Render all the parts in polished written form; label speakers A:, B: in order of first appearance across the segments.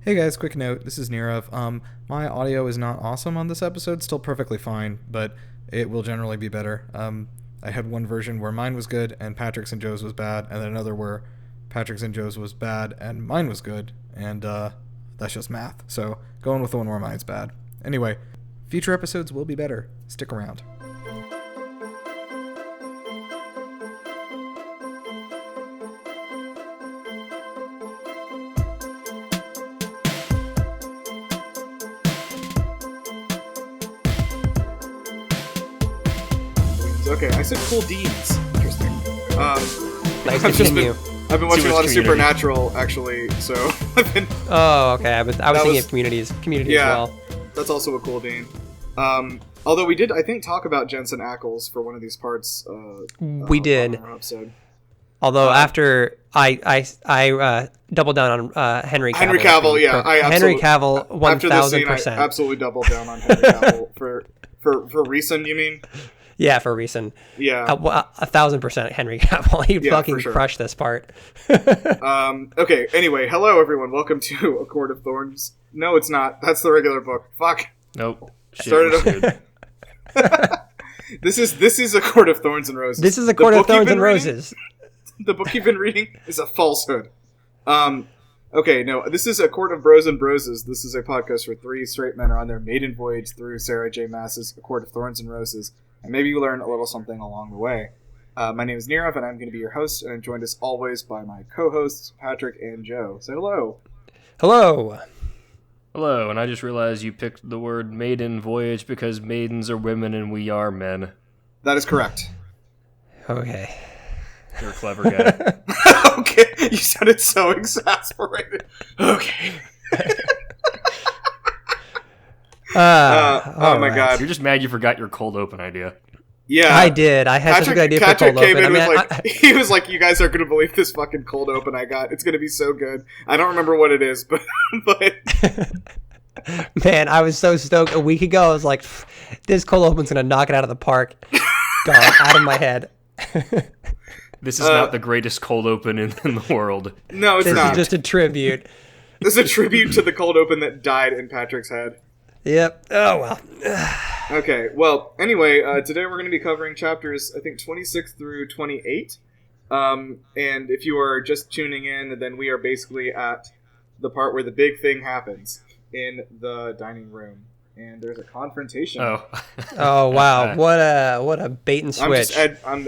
A: Hey guys, quick note. This is Nirav. My audio is not awesome on this episode. Still perfectly fine, but it will generally be better. I had one version where mine was good and Patrick's and Joe's was bad, and then another where Patrick's and Joe's was bad and mine was good, and that's just math. So going with the one where mine's bad. Anyway, future episodes will be better. Stick around.
B: Okay, I said cool deeds. Interesting.
C: Nice to meet you.
B: I've been watching a lot of Supernatural, actually, so I've been...
C: Oh, okay. I was thinking of Community as well.
B: That's also a cool dean. Although we did, I think, talk about Jensen Ackles for one of these parts.
C: We did.
B: On our episode.
C: Although after I doubled down on Henry Cavill.
B: Henry Cavill, yeah.
C: Henry Cavill, 1,000%.
B: After the scene, I absolutely doubled down on Henry Cavill. For Reason, you mean?
C: Yeah, for Reason.
B: Yeah.
C: 1,000% Henry Cavill. He fucking crushed this part.
B: Okay, anyway, hello everyone. Welcome to A Court of Thorns. No, it's not. That's the regular book. Fuck.
D: Nope.
B: Started This is A Court of Thorns and Roses.
C: This is A Court of Thorns and Roses.
B: The book you've been reading is a falsehood. Okay, no, this is A Court of Bros and Broses. This is a podcast where three straight men are on their maiden voyage through Sarah J. Maas's A Court of Thorns and Roses. And maybe you learn a little something along the way. My name is Nirav, and I'm going to be your host, and I'm joined as always by my co-hosts, Patrick and Joe. Say hello.
C: Hello.
D: Hello, and I just realized you picked the word maiden voyage because maidens are women and we are men.
B: That is correct.
C: Okay.
D: You're a clever guy.
B: Okay, you sounded so exasperated. Okay. Oh my god.
D: You're just mad you forgot your cold open idea.
B: Yeah.
C: I did. I had such a good idea for cold open.
B: He was like, you guys aren't going to believe this fucking cold open I got. It's going to be so good. I don't remember what it is, but...
C: Man, I was so stoked. A week ago, I was like, this cold open's going to knock it out of the park. Gone out of my head.
D: This is not the greatest cold open in the world.
B: No, it's not.
C: This is just a tribute.
B: This is a tribute to the cold open that died in Patrick's head.
C: Yep. Oh, well.
B: Okay, well, anyway, today we're going to be covering chapters, I think, 26 through 28. And if you are just tuning in, then we are basically at the part where the big thing happens in the dining room. And there's a confrontation.
C: Oh wow! What a bait and switch.
B: I'm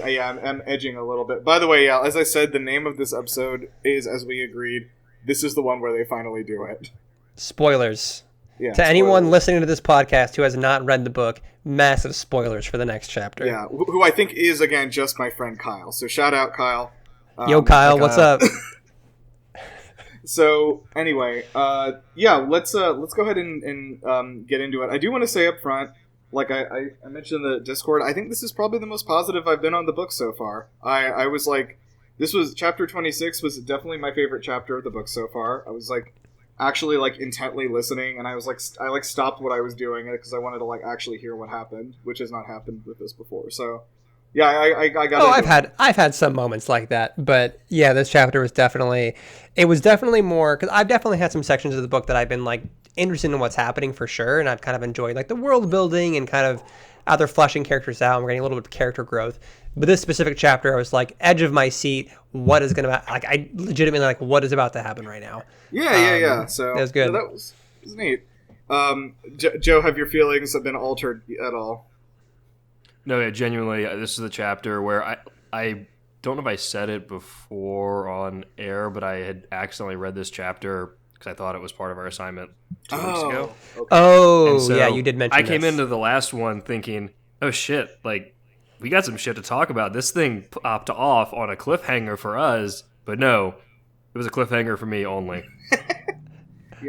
B: edging a little bit. By the way, yeah, as I said, the name of this episode is, as we agreed, this is the one where they finally do it.
C: Spoilers.
B: Yeah,
C: to anyone listening to this podcast who has not read the book, massive spoilers for the next chapter.
B: Yeah, who I think is, again, just my friend Kyle. So shout out, Kyle.
C: Yo, Kyle, what's up?
B: So anyway, let's go ahead and get into it. I do want to say up front, like I mentioned in the Discord, I think this is probably the most positive I've been on the book so far. I was like, this was chapter 26 was definitely my favorite chapter of the book so far. I was like actually like intently listening, and I was like I stopped what I was doing because I wanted to like actually hear what happened, which has not happened with this before. So. Yeah, I got.
C: Oh, I've had some moments like that, but yeah, this chapter was definitely more because I've definitely had some sections of the book that I've been like interested in what's happening for sure, and I've kind of enjoyed like the world building and kind of how they're fleshing characters out and we're getting a little bit of character growth. But this specific chapter, I was like edge of my seat. What is gonna like? I legitimately like what is about to happen right now.
B: Yeah. So
C: that was good.
B: Yeah, that was neat. Joe, have your feelings been altered at all?
D: No, yeah, genuinely, this is the chapter where I don't know if I said it before on air, but I had accidentally read this chapter because I thought it was part of our assignment 2 weeks ago.
B: Okay.
C: Oh,
D: so
C: yeah, you did mention
D: I came into the last one thinking, oh shit, like, we got some shit to talk about. This thing popped off on a cliffhanger for us, but no, it was a cliffhanger for me only.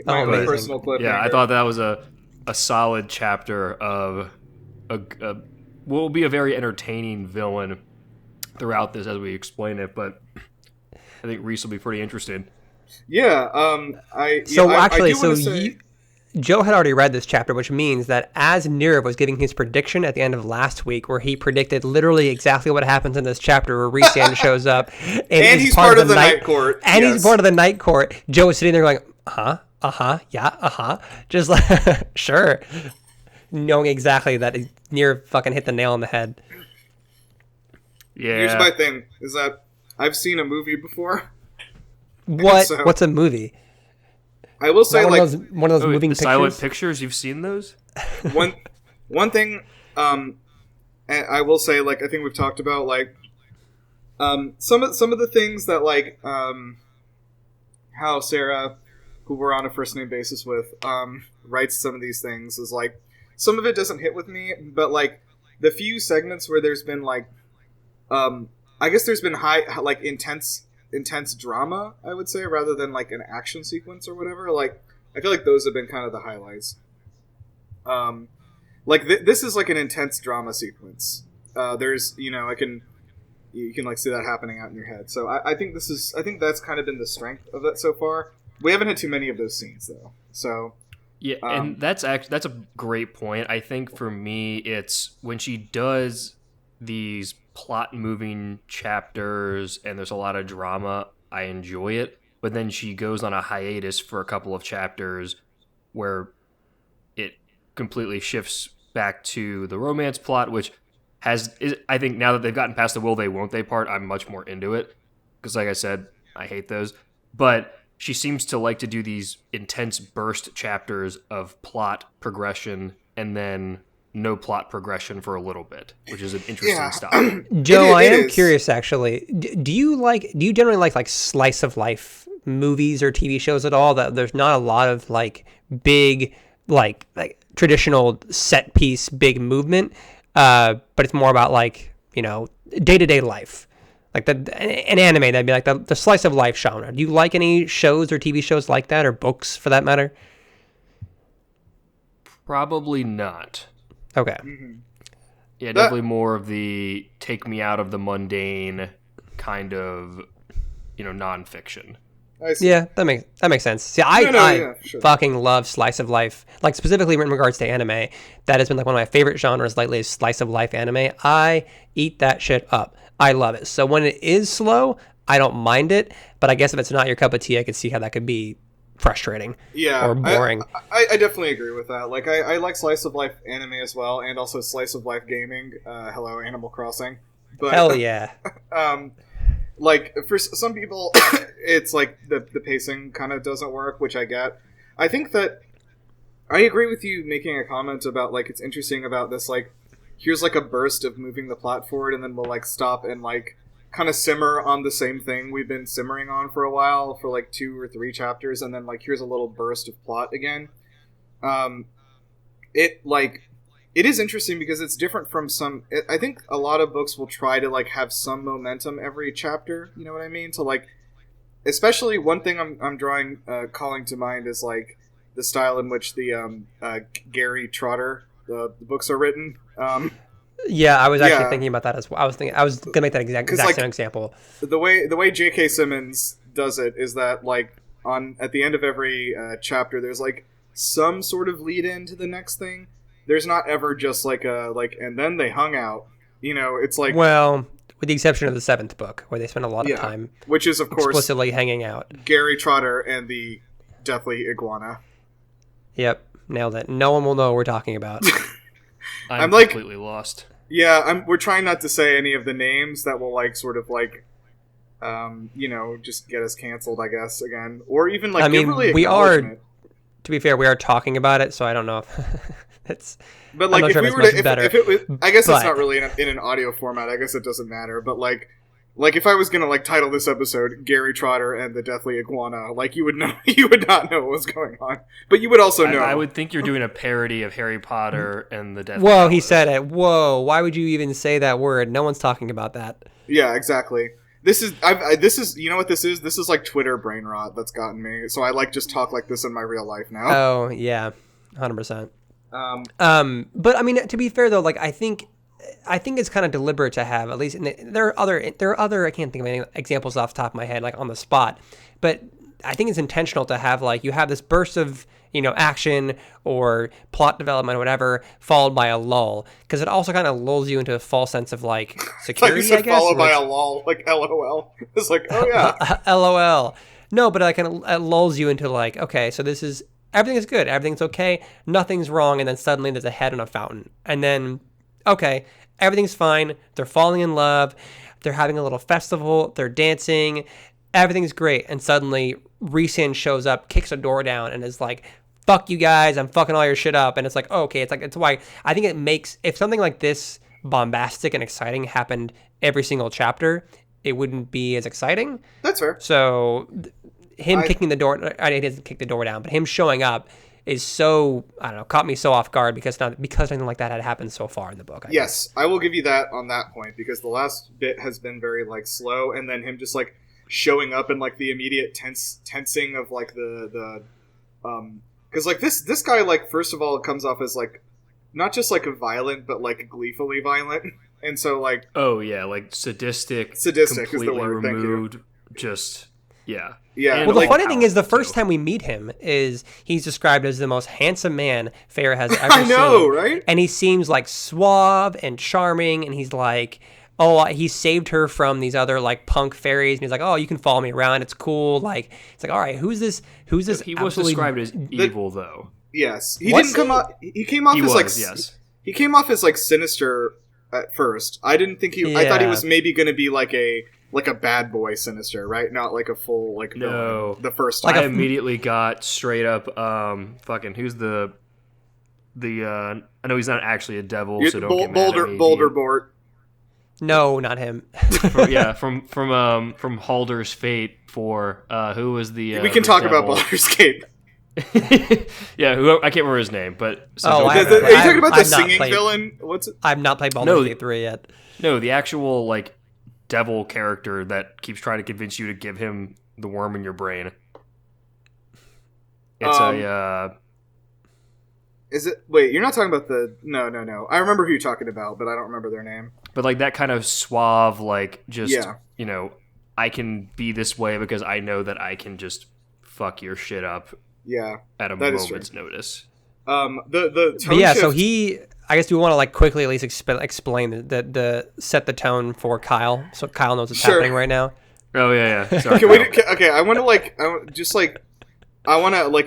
B: My own personal cliffhanger.
D: Yeah, I thought that was a solid chapter of will be a very entertaining villain throughout this as we explain it, but I think Reese will be pretty interested.
B: Yeah,
C: Joe had already read this chapter, which means that as Nirav was giving his prediction at the end of last week, where he predicted literally exactly what happens in this chapter, where Reese shows up,
B: and he's part of the night court,
C: and he's part of the night court. Joe was sitting there going, "Huh? Yeah, just like sure, knowing exactly that he near fucking hit the nail on the head.
D: Yeah.
B: Here's my thing: is that I've seen a movie before.
C: What?
B: So-
C: What's a movie?
B: I will say,
C: Not
B: like,
C: one of those
D: Wait,
C: moving
D: the
C: pictures.
D: silent pictures, you've seen those?
B: one thing, and I will say, like, I think we've talked about, like, some of the things that, like, how Sarah, who we're on a first name basis with, writes some of these things is like, some of it doesn't hit with me, but like the few segments where there's been like, I guess there's been like intense drama, I would say, rather than like an action sequence or whatever. Like, I feel like those have been kind of the highlights. Like this is like an intense drama sequence. There's, you can like see that happening out in your head. So I think that's kind of been the strength of that so far. We haven't had too many of those scenes though. So
D: Yeah, and that's a great point. I think for me, it's when she does these plot moving chapters and there's a lot of drama, I enjoy it. But then she goes on a hiatus for a couple of chapters where it completely shifts back to the romance plot, which I think now that they've gotten past the will they won't they part, I'm much more into it. Because like I said, I hate those. But she seems to like to do these intense burst chapters of plot progression and then no plot progression for a little bit, which is an interesting style.
C: Joe, I am curious actually. Do you generally like slice of life movies or TV shows at all? That there's not a lot of like big like traditional set piece big movement, but it's more about like day-to-day life. Like an anime, that'd be like the slice of life genre. Do you like any shows or TV shows like that, or books for that matter?
D: Probably not.
C: Okay.
B: Mm-hmm.
D: Yeah, definitely more of the take me out of the mundane kind of, nonfiction.
B: I see.
C: Yeah, that makes sense. See, I
B: sure.
C: fucking love slice of life. Like specifically in regards to anime, that has been like one of my favorite genres lately is slice of life anime. I eat that shit up. I love it. So when it is slow, I don't mind it. But I guess if it's not your cup of tea, I could see how that could be frustrating.
B: Yeah,
C: or boring.
B: I definitely agree with that. Like, I like slice of life anime as well, and also slice of life gaming. Hello, Animal Crossing. But,
C: hell yeah.
B: Like, for some people, it's like the pacing kind of doesn't work, which I get. I think that I agree with you making a comment about, like, it's interesting about this, like, here's, like, a burst of moving the plot forward, and then we'll, like, stop and, like, kind of simmer on the same thing we've been simmering on for a while, for, like, 2 or 3 chapters, and then, like, here's a little burst of plot again. It is interesting because it's different from I think a lot of books will try to, like, have some momentum every chapter, you know what I mean? To, like, especially one thing I'm calling to mind is, like, the style in which the Gary Trotter, the books are written.
C: Yeah, I was actually thinking about that as well. I was gonna make that exact
B: like,
C: same example.
B: The way J.K. Simmons does it is that, like, at the end of every chapter, there's, like, some sort of lead in to the next thing. There's not ever just like and then they hung out. It's like,
C: well, with the exception of the 7th book, where they spend a lot of time,
B: which is of course
C: explicitly hanging out.
B: Gary Trotter and the Deathly Iguana.
C: Yep, nailed it. No one will know what we're talking about.
D: I'm like, completely lost.
B: Yeah, we're trying not to say any of the names that will, like, sort of, like, just get us canceled, I guess, again, or even, like,
C: we are. To be fair, we are talking about it, so I don't know if it's.
B: But, like, if we were to, if it was, I guess it's not really in an audio format. I guess it doesn't matter. But, like if I was gonna, like, title this episode "Gary Trotter and the Deathly Iguana," like, you would not know what was going on, but you would also know.
D: I would think you're doing a parody of Harry Potter and the Deathly.
C: Whoa, he said it. Whoa, why would you even say that word? No one's talking about that.
B: Yeah, exactly. This is you know what this is? This is like Twitter brain rot that's gotten me. So I like just talk like this in my real life now.
C: Oh yeah, 100%. But I mean, to be fair though, like I think it's kind of deliberate to have, at least there are other I can't think of any examples off the top of my head like on the spot, but I think it's intentional to have, like, you have this burst of action or plot development or whatever, followed by a lull, because it also kind of lulls you into a false sense of, like, security.
B: Like you said,
C: I guess
B: followed by a lull, like LOL. It's like, oh yeah,
C: LOL. No, but it kind of lulls you into like, okay, so this is everything is good, everything's okay, nothing's wrong, and then suddenly there's a head on a fountain, and then okay, everything's fine. They're falling in love. They're having a little festival. They're dancing. Everything's great, and suddenly Rhysand shows up, kicks a door down, and is like, "Fuck you guys! I'm fucking all your shit up." And it's like, oh, okay, it's why I think it makes if something like this bombastic and exciting happened every single chapter, it wouldn't be as exciting.
B: That's fair.
C: So him kicking the door, he doesn't kick the door down, but him showing up is so, I don't know, caught me so off guard because something like that had happened so far in the book.
B: Yes, I will give you that on that point, because the last bit has been very, like, slow, and then him just, like, showing up and, like, the immediate tensing of, like, because, like, this guy, like, first of all, comes off as, like, not just, like, a violent, but, like, gleefully violent. And so, like...
D: Oh, yeah, like, sadistic
B: Sadistic is the
D: completely
B: word,
D: removed, just... Yeah.
B: Yeah.
D: And
C: Well, the
B: like,
C: funny thing is, the first time we meet him is he's described as the most handsome man Feyre has ever
B: I know,
C: seen.
B: right?
C: And he seems like suave and charming, and he's like, oh, he saved her from these other like punk fairies, and he's like, oh, you can follow me around, it's cool. Like, it's like, all right, who's this?
D: He was described as evil, though.
B: Yes. He
C: Was
B: didn't come off... He came off
D: He
B: as,
D: was,
B: like...
D: yes.
B: He came off as, like, sinister at first. I didn't think he... I thought he
C: Yeah.
B: was maybe going to be, like a bad boy Sinister, right? Not like a full, like,
D: No.
B: villain the first
C: Like
B: time.
D: I immediately got straight up, fucking, who's the, I know he's not actually a devil, so don't get mad at me.
B: Boulderbort.
C: No, not him.
D: From Halder's Fate for, who was the,
B: We can
D: the
B: talk about
D: devil.
B: Baldur's Gate.
D: Yeah, I can't remember his name, but... So
C: Oh,
D: don't
C: I
D: get
C: haven't
D: mad
B: Are
D: at
B: you
D: me.
B: talking about the
C: I've not
B: singing
C: played-
B: villain? What's it?
C: I've not played Baldur's Gate 3 yet.
D: No, the actual, like, devil character that keeps trying to convince you to give him the worm in your brain. It's
B: Is it... Wait, you're not talking about the... No. I remember who you're talking about, but I don't remember their name.
D: but like that kind of suave, like, just,
B: Yeah.
D: you know, I can be this way because I know that I can just fuck your shit up
B: Yeah.
D: at a
B: That is
D: moment's notice.
B: The tone
C: But yeah, so
B: shift-
C: I guess we want to like quickly at least explain the set the tone for Kyle, so Kyle knows what's
B: Sure.
C: happening right now.
D: Oh, yeah. Sorry.
B: Can we,
D: Kyle.
B: okay, I want to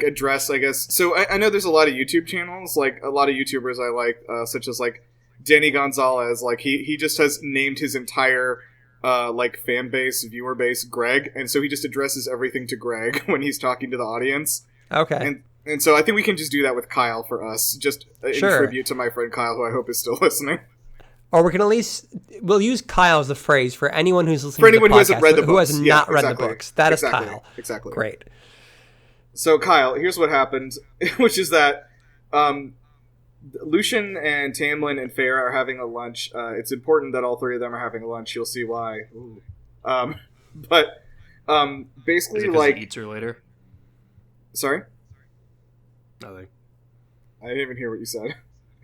B: address, I guess. So I know there's a lot of YouTube channels, like a lot of YouTubers I like, such as like Danny Gonzalez. Like he just has named his entire like fan base, viewer base, Greg, and so he just addresses everything to Greg when he's talking to the audience.
C: Okay.
B: And so I think we can just do that with Kyle for us, just in
C: Sure.
B: tribute to my friend Kyle, who I hope is still listening.
C: Or we can at least we'll use Kyle as the phrase for anyone who's listening
B: For
C: to
B: anyone
C: the
B: who hasn't
C: podcast,
B: read the
C: who has
B: books.
C: not
B: Yeah,
C: read
B: exactly.
C: the books. That is
B: Exactly.
C: Kyle.
B: Exactly.
C: Great.
B: So Kyle, here's what happened, which is that Lucian and Tamlin and Feyre are having a lunch. It's important that all three of them are having a lunch. You'll see why. But basically,
D: Is it 'cause
B: like,
D: he eats her later?
B: sorry,
D: Nothing.
B: I didn't even hear what you said.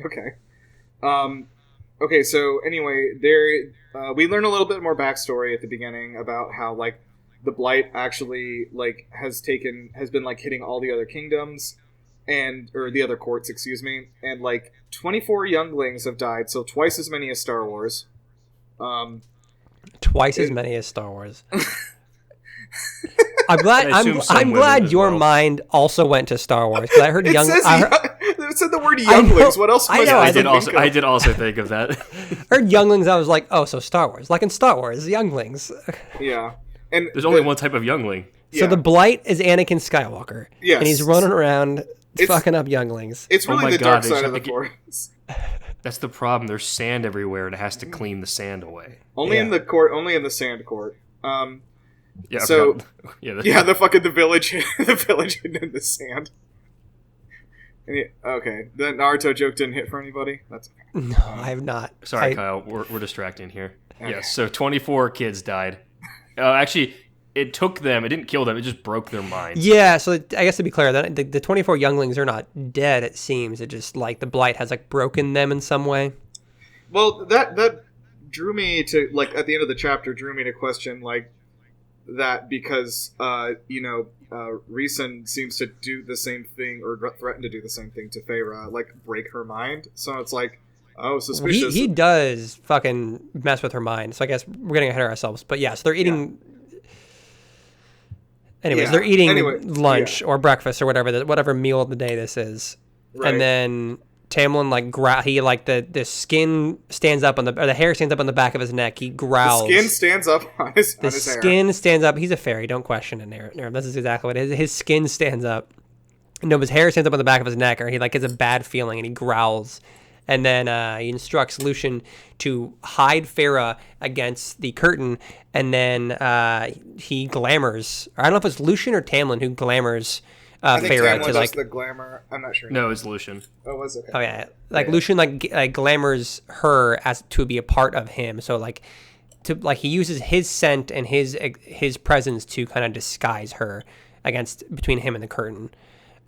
B: Okay. Okay. So anyway, we learn a little bit more backstory at the beginning about how like the Blight actually like has been like hitting all the other kingdoms or the other courts, excuse me, and like 24 younglings have died, so twice as many as Star Wars.
C: Twice as many as Star Wars. I'm glad.
D: I assume some
C: I'm
D: women
C: glad
D: as
C: your
D: well.
C: mind also went to Star Wars because I heard
B: It said the word
C: I know-
B: younglings. What else?
C: I
B: was
C: know,
B: I
C: I
B: think of?
D: I did also think of that.
C: heard younglings. I was like, oh, so Star Wars, like in Star Wars, younglings.
B: Yeah, and
D: There's only one type of youngling.
C: So the Blight is Anakin Skywalker.
B: Yes.
C: And he's running around
B: It's-
C: fucking up younglings.
B: It's
D: Oh
B: really
D: my
B: the
D: God,
B: dark
D: they
B: side
D: should
B: of the
D: make it-
B: Force.
D: That's the problem. There's sand everywhere, and it has to clean the sand away.
B: Only in
C: Yeah.
B: the court. Only in the Sand Court.
D: Yeah. I
B: So-
D: forgot. Yeah.
B: Yeah, the village, the village in the sand. Okay, the Naruto joke didn't hit for anybody. That's okay.
C: No, I have not.
D: Sorry,
C: I-
D: Kyle. We're distracting here.
B: Okay.
D: Yes. So 24 kids died. Actually, it took them. It didn't kill them. It just broke their minds.
C: Yeah, so I guess to be clear, the 24 younglings are not dead, it seems. It just, like, the Blight has, like, broken them in some way.
B: Well, that drew me to like at the end of the chapter drew me to question like that because Rhysand seems to do the same thing or threaten to do the same thing to Feyre, like break her mind. So it's like, oh, suspicious.
C: He does fucking mess with her mind. So I guess we're getting ahead of ourselves. But yeah, so they're eating. Anyways,
B: Yeah.
C: they're eating
B: Anyway,
C: lunch or breakfast or whatever meal of the day this is,
B: Right.
C: and then Tamlin the skin stands up or the hair stands up on the back of his neck. He growls.
B: The skin stands up on his
C: The
B: hair.
C: skin stands up. He's a fairy. Don't question it, Naren. This is exactly what it is. His skin stands up. No, his hair stands up on the back of his neck, or he gets a bad feeling and he growls. And then he instructs Lucian to hide Farah against the curtain, and then he glamours. Or I don't know if it's Lucian or Tamlin who glamours
B: I think
C: Farah
B: Tamlin
C: to
B: does the glamour. I'm not sure.
D: No, it's Lucian.
B: Oh, was it?
C: Oh yeah, Lucian glamours her as to be a part of him. So he uses his scent and his presence to kind of disguise her between him and the curtain.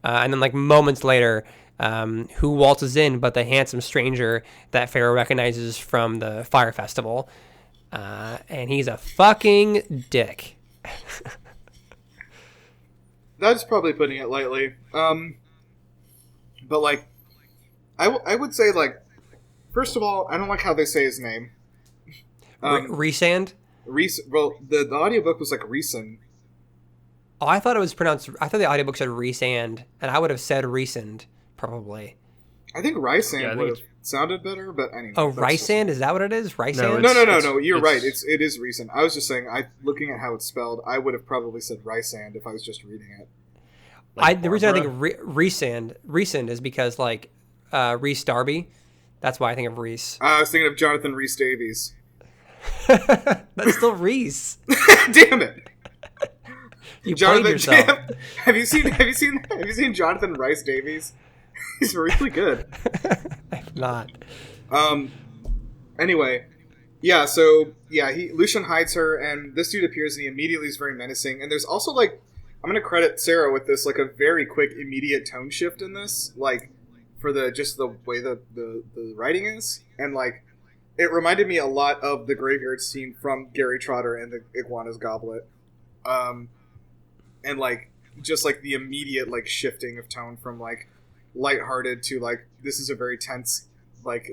C: And then moments later, who waltzes in but the handsome stranger that Pharaoh recognizes from the fire festival, and he's a fucking dick.
B: That's probably putting it lightly. But I would say first of all, I don't like how they say his name.
C: Rhysand?
B: Well, the audiobook was like Rhysand.
C: Oh, I thought it was pronounced. I thought the audiobook said Rhysand, and I would have said Rhysand probably.
B: I think Rhysand would have sounded better, but anyway.
C: Oh, Rhysand? Is that what it is? Rhysand?
B: No. You're right. It is Rhysand. I was just saying. Looking at how it's spelled, I would have probably said Rhysand if I was just reading it.
C: The reason I think of Rhysand is because Rhys Darby. That's why I think of Rhys.
B: I was thinking of Jonathan Rhys Davies.
C: That's still Rhys.
B: Damn it!
C: You played yourself.
B: Have you seen Jonathan Rhys Davies? He's really good.
C: I've not.
B: Anyway, yeah. So yeah, Lucian hides her, and this dude appears, and he immediately is very menacing. And there's also I'm gonna credit Sarah with this a very quick, immediate tone shift in this, for the way the writing is, and it reminded me a lot of the graveyard scene from Gary Trotter and the Iguana's Goblet, and just the immediate shifting of tone from lighthearted to this is a very tense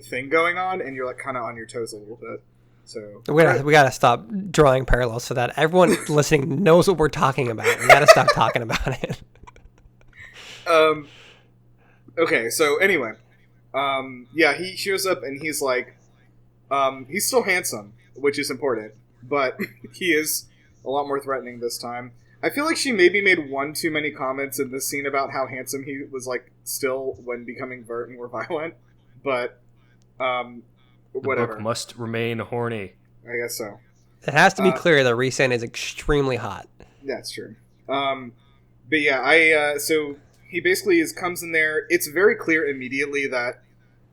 B: thing going on, and you're kind of on your toes a little bit. So
C: we gotta stop drawing parallels so that everyone listening knows what we're talking about. We gotta stop talking about it.
B: Okay, so anyway, yeah, he shows up and he's he's still handsome, which is important, but he is a lot more threatening this time. I feel like she maybe made one too many comments in this scene about how handsome he was still when becoming more violent, but whatever.
D: The book must remain horny.
B: I guess so.
C: It has to be clear that Rhysand is extremely hot.
B: That's true. But yeah, so he basically comes in there. It's very clear immediately that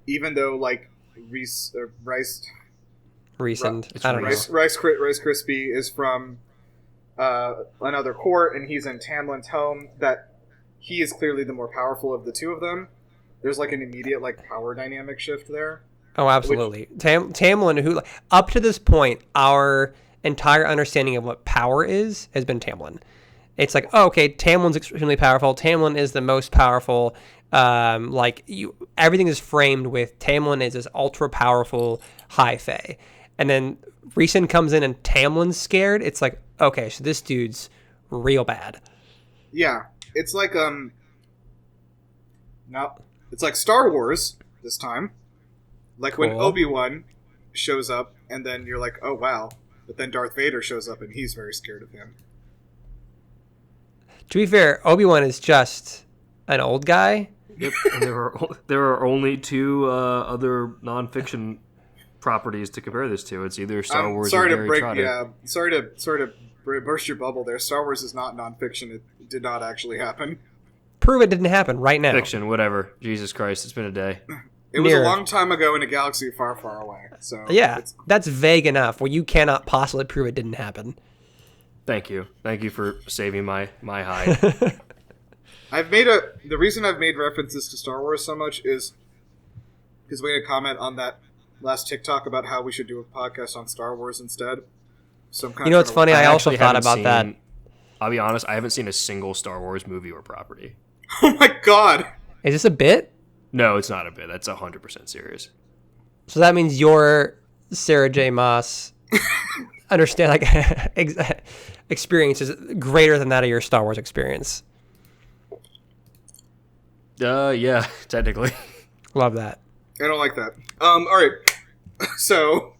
B: even though Rice Krispie is from another court and he's in Tamlin's home, that he is clearly the more powerful of the two of them. There's an immediate power dynamic shift there.
C: Oh, absolutely. Tamlin, who up to this point, our entire understanding of what power has been Tamlin. It's okay, Tamlin's extremely powerful. Tamlin is the most powerful. Everything is framed with Tamlin is this ultra powerful high fae, and then Rhysand comes in and Tamlin's scared. It's okay, so this dude's real bad.
B: Yeah, it's no, it's Star Wars this time. When Obi-Wan shows up, and then you're oh wow, but then Darth Vader shows up and he's very scared of him.
C: To be fair, Obi-Wan is just an old guy.
D: Yep, and there are only two other nonfiction properties to compare this to. It's either Star Wars or Gary Trotter.
B: Yeah, sorry to burst your bubble there. Star Wars is not nonfiction. It did not actually happen.
C: Prove it didn't happen right now.
D: Fiction, whatever. Jesus Christ, it's been a day.
B: It was a long time ago in a galaxy far, far away. So
C: yeah, that's vague enough. Well, you cannot possibly prove it didn't happen.
D: Thank you for saving my hide.
B: The reason I've made references to Star Wars so much is because we had a comment on that last TikTok about how we should do a podcast on Star Wars instead. So
C: it's funny. I also thought about that.
D: I'll be honest. I haven't seen a single Star Wars movie or property.
B: Oh my god!
C: Is this a bit?
D: No, it's not a bit. That's 100% serious.
C: So that means you're Sarah J. Maas understand like experiences greater than that of your Star Wars experience.
D: Yeah, technically.
C: Love that.
B: I don't like that. All right. So,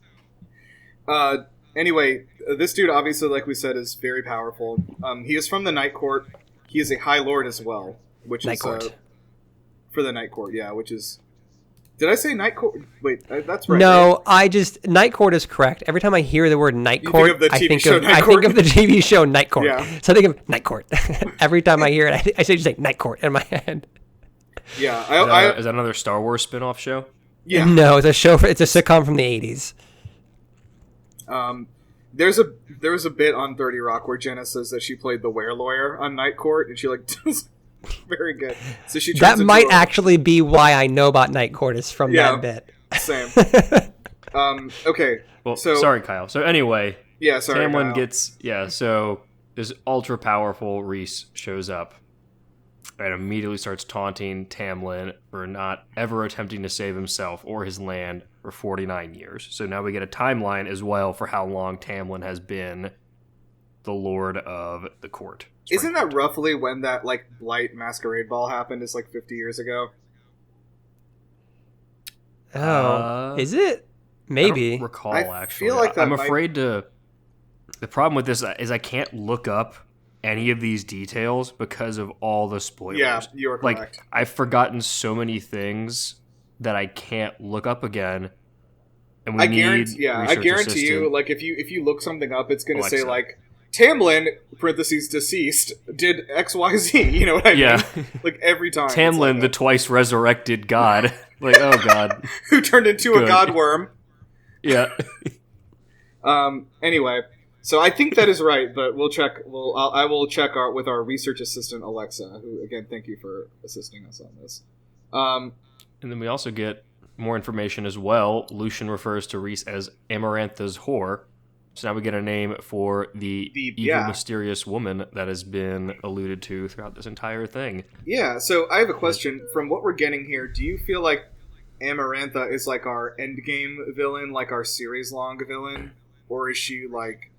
B: anyway, this dude obviously, like we said, is very powerful. He is from the Night Court. He is a High Lord as well, which
C: Night
B: is
C: Court.
B: for the Night Court. Yeah, which is. Did I say Night Court? Wait, that's right.
C: No,
B: right?
C: I just Night Court is correct. Every time I hear the word Night
B: You
C: Court,
B: think of the
C: I
B: TV
C: think
B: show
C: of
B: Night
C: I
B: Court?
C: think of the TV show Night Court.
B: Yeah.
C: So I think of Night Court. Every time I hear it, I just say Night Court in my head.
B: Yeah,
D: Is that another Star Wars spin-off show?
B: yeah.
C: No, it's a show. It's a sitcom from the 80s.
B: There was a bit on 30 Rock where Jenna says that she played the were-lawyer on Night Court, and she like does very good. So she
C: That
B: turns into
C: might
B: a-
C: actually be why I know about Night Court is from
B: Yeah.
C: that bit.
B: Same. Okay.
D: Well,
B: So-
D: sorry, Kyle. So anyway,
B: Yeah. Sorry.
D: Tamlin
B: Kyle.
D: gets so this ultra powerful Reese shows up and immediately starts taunting Tamlin for not ever attempting to save himself or his land for 49 years. So now we get a timeline as well for how long Tamlin has been the Lord of the Court.
B: Isn't that roughly when that like Blight Masquerade Ball happened? It's like 50 years ago.
C: Oh, is it?
D: I
C: Maybe.
D: don't recall,
B: I
D: actually.
B: feel like that
D: I'm
B: might-
D: afraid to... The problem with this is I can't look up any of these details because of all the spoilers.
B: Yeah, you are correct.
D: Like, I've forgotten so many things that I can't look up again. And we
B: I
D: need
B: guarantee. Yeah, I
D: research
B: guarantee you.
D: assistant.
B: Like if you look something up, it's going to say
D: Alexa.
B: like Tamlin (parentheses deceased) did X Y Z. You know what I
D: Yeah.
B: mean? Like every time. it's
D: Tamlin,
B: like
D: the
B: that.
D: twice resurrected god. Like, oh god.
B: who turned into a
D: Good.
B: god worm.
D: Yeah.
B: Anyway, so I think that is right, but we'll check. I will check with our research assistant Alexa, who again, thank you for assisting us on this.
D: And then we also get more information as well. Lucian refers to Reese as Amarantha's whore. So now we get a name for the evil,
B: yeah.
D: mysterious woman that has been alluded to throughout this entire thing.
B: Yeah. So I have a question. From what we're getting here, do you feel like Amarantha is like our endgame villain, like our series-long villain, or is she like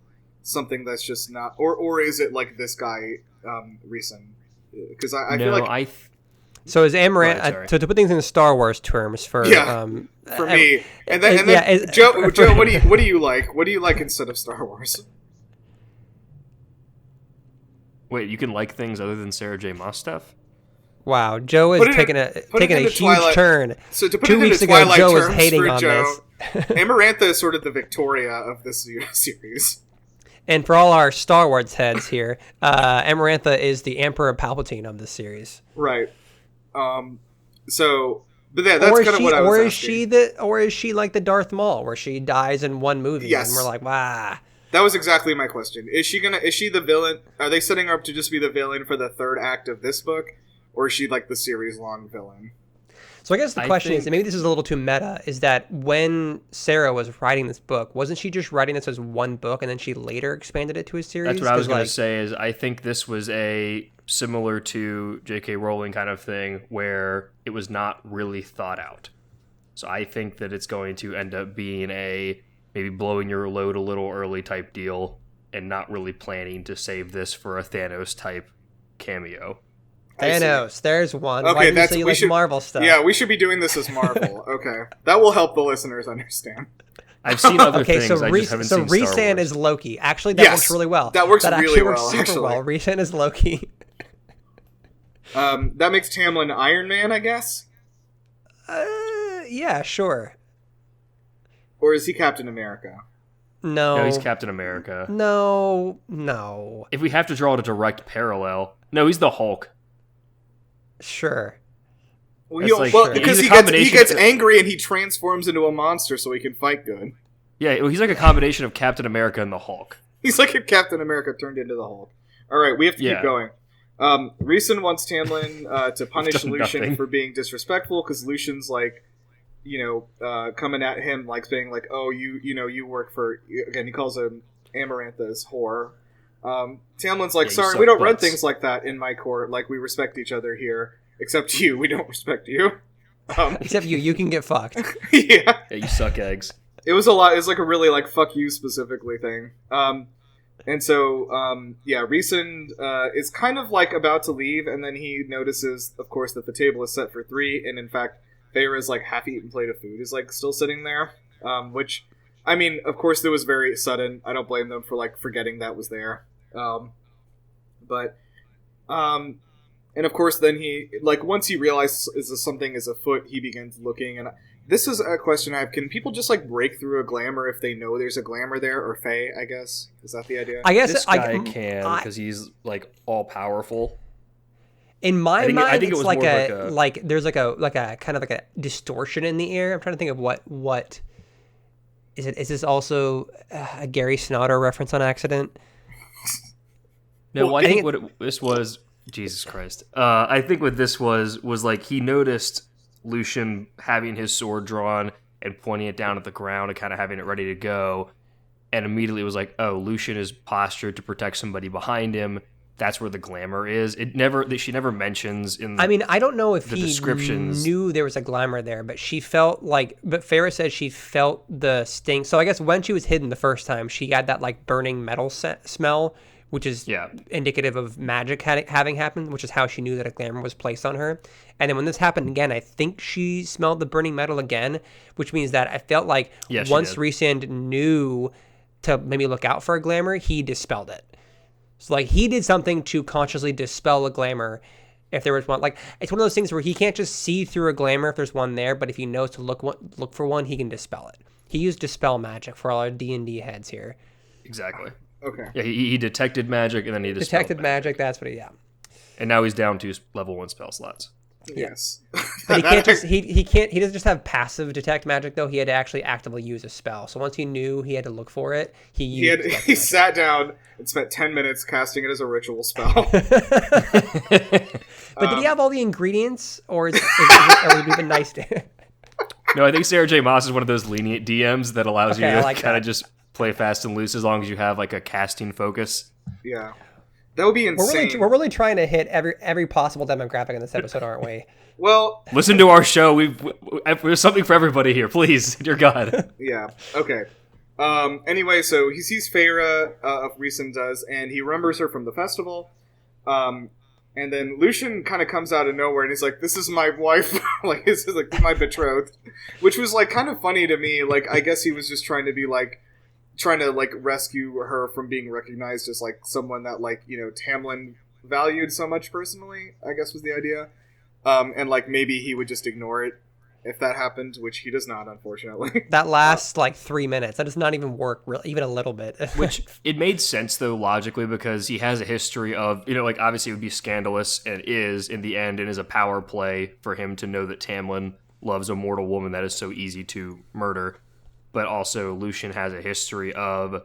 B: something that's just not, or is it like this guy, Reeson? Because I feel like
C: So is Amaranth?
D: Right, sorry.
C: So to put things in Star Wars terms, for
B: for me, and then
C: yeah,
B: Joe, what do you like? What do you like instead of Star Wars?
D: Wait, you can like things other than Sarah J. Maas stuff?
C: Wow, Joe is
B: Put it in-
C: taking
B: put it
C: a
B: into
C: huge
B: Twilight.
C: turn.
B: So to put
C: 2
B: it into
C: weeks ago,
B: Twilight
C: Joe was
B: terms
C: hating
B: for
C: on
B: Joe,
C: this.
B: Amarantha is sort of the Victoria of this series.
C: And for all our Star Wars heads here, Amarantha is the Emperor Palpatine of this series.
B: Right. So, but yeah, that's kind of what I was asking.
C: Or is she like the Darth Maul, where she dies in one movie,
B: Yes.
C: and we're like, wow.
B: That was exactly my question. Is she the villain? Are they setting her up to just be the villain for the third act of this book? Or is she like the series-long villain?
C: So I guess the
D: I
C: question is,
D: think-
C: and maybe this is a little too meta, is that when Sarah was writing this book, wasn't she just writing this as one book, and then she later expanded it to a series?
D: That's what I was
C: 'Cause,
D: going
C: like,
D: to say is I think this was a similar to J.K. Rowling kind of thing where it was not really thought out. So I think that it's going to end up being a maybe blowing your load a little early type deal and not really planning to save this for a Thanos type cameo.
B: I see.
C: Thanos, there's one.
B: Okay,
C: Why do you
B: that's-
C: say you
B: we
C: like
B: should-
C: Marvel stuff?
B: Yeah, we should be doing this as Marvel. Okay. That will help the listeners understand.
D: I've seen other
C: Okay,
D: things.
C: so
D: I just haven't seen Star
C: Rhys-Ann
D: Wars.
C: is Loki. Actually, that
B: Yes,
C: works really well.
B: that works
C: actually
B: really
C: works
B: well,
C: super
B: actually.
C: well. Rhys-Ann is Loki.
B: That makes Tamlin Iron Man, I guess?
C: Yeah, sure.
B: Or is he Captain America?
C: No.
D: No, he's Captain America.
C: No.
D: If we have to draw a direct parallel, no, he's the Hulk.
C: Sure.
B: Well,
D: That's like- sure.
B: because
D: He's a
B: he
D: combination-
B: gets angry and he transforms into a monster so he can fight good.
D: Yeah, well, he's like a combination of Captain America and the Hulk.
B: He's like if Captain America turned into the Hulk. All right, we have to
D: Yeah.
B: keep going. Rhys-Ann wants Tamlin to punish
D: done
B: Lucian
D: nothing.
B: for being disrespectful because Lucian's like, coming at him like saying like, oh, you work for, again, he calls him Amarantha's whore. Tamlin's like,
D: Yeah, you
B: sorry,
D: suck
B: we don't run
D: butts."
B: things like that in my court. Like, we respect each other here. Except you, we don't respect you.
C: Except you can get fucked.
B: Yeah.
D: Yeah, you suck eggs.
B: It was a lot. It was like a really like fuck you specifically thing. And so Rhysand is kind of like about to leave, and then he notices, of course, that the table is set for 3, and in fact, Feyre's like half-eaten plate of food is like still sitting there. Which, I mean, of course, it was very sudden. I don't blame them for like forgetting that was there. And of course, then he, like, once he realizes something is afoot, he begins looking. And this is a question I have. Can people just, like, break through a glamour if they know there's a glamour there? Or Fae, I guess? Is that the idea?
C: I guess
D: This guy can, because he's, like, all-powerful.
C: In my mind,
D: I think
C: it's
D: it was
C: like
D: more
C: like there's like a kind of like a distortion in the air. I'm trying to think of what is it? Is this also a Gary Snodder reference on accident?
D: No, I think this was... Jesus Christ. I think what this was like he noticed Lucian having his sword drawn and pointing it down at the ground and kind of having it ready to go, and immediately was like, oh, Lucian is postured to protect somebody behind him. That's where the glamour is. She never mentions in
C: I mean, I don't know if
D: the
C: he
D: descriptions.
C: knew there was a glamour there, but she felt like, but Farrah said she felt the sting. So I guess when she was hidden the first time, she got that like burning metal smell, which is indicative of magic having happened, which is how she knew that a glamour was placed on her. And then when this happened again, I think she smelled the burning metal again, which means that I felt like once Rhysand knew to maybe look out for a glamour, he dispelled it. So like he did something to consciously dispel a glamour if there was one. Like it's one of those things where he can't just see through a glamour if there's one there, but if he knows to look for one, he can dispel it. He used dispel magic for all our D&D heads here.
D: Exactly.
B: Okay.
D: Yeah, he detected magic and then he
C: detected magic. That's what
D: And now he's down to level 1 spell slots.
B: Yes.
C: But he can't just he doesn't just have passive detect magic though. He had to actually actively use a spell. So once he knew he had to look for it, he
B: sat down and spent 10 minutes casting it as a ritual spell.
C: But did he have all the ingredients, or is it even nice to?
D: No, I think Sarah J. Maas is one of those lenient DMs that allows you to
C: like
D: kind of just play fast and loose as long as you have like a casting focus.
B: Yeah. That would be insane.
C: We're really trying to hit every possible demographic in this episode, aren't we?
B: Well,
D: listen to our show. There's something for everybody here, please. Dear God.
B: Yeah. Okay. Anyway, so he sees Feyre, Rhysand does, and he remembers her from the festival. And then Lucian kind of comes out of nowhere, and he's like, "This is my wife," like this is like my betrothed, which was like kind of funny to me. Like I guess he was just trying to rescue her from being recognized as like someone that like, you know, Tamlin valued so much personally, I guess was the idea. And like maybe he would just ignore it if that happened, which he does not, unfortunately.
C: That lasts like 3 minutes. That does not even work even a little bit.
D: Which it made sense though logically because he has a history of, you know, like obviously it would be scandalous and is in the end and is a power play for him to know that Tamlin loves a mortal woman that is so easy to murder. But also Lucian has a history of,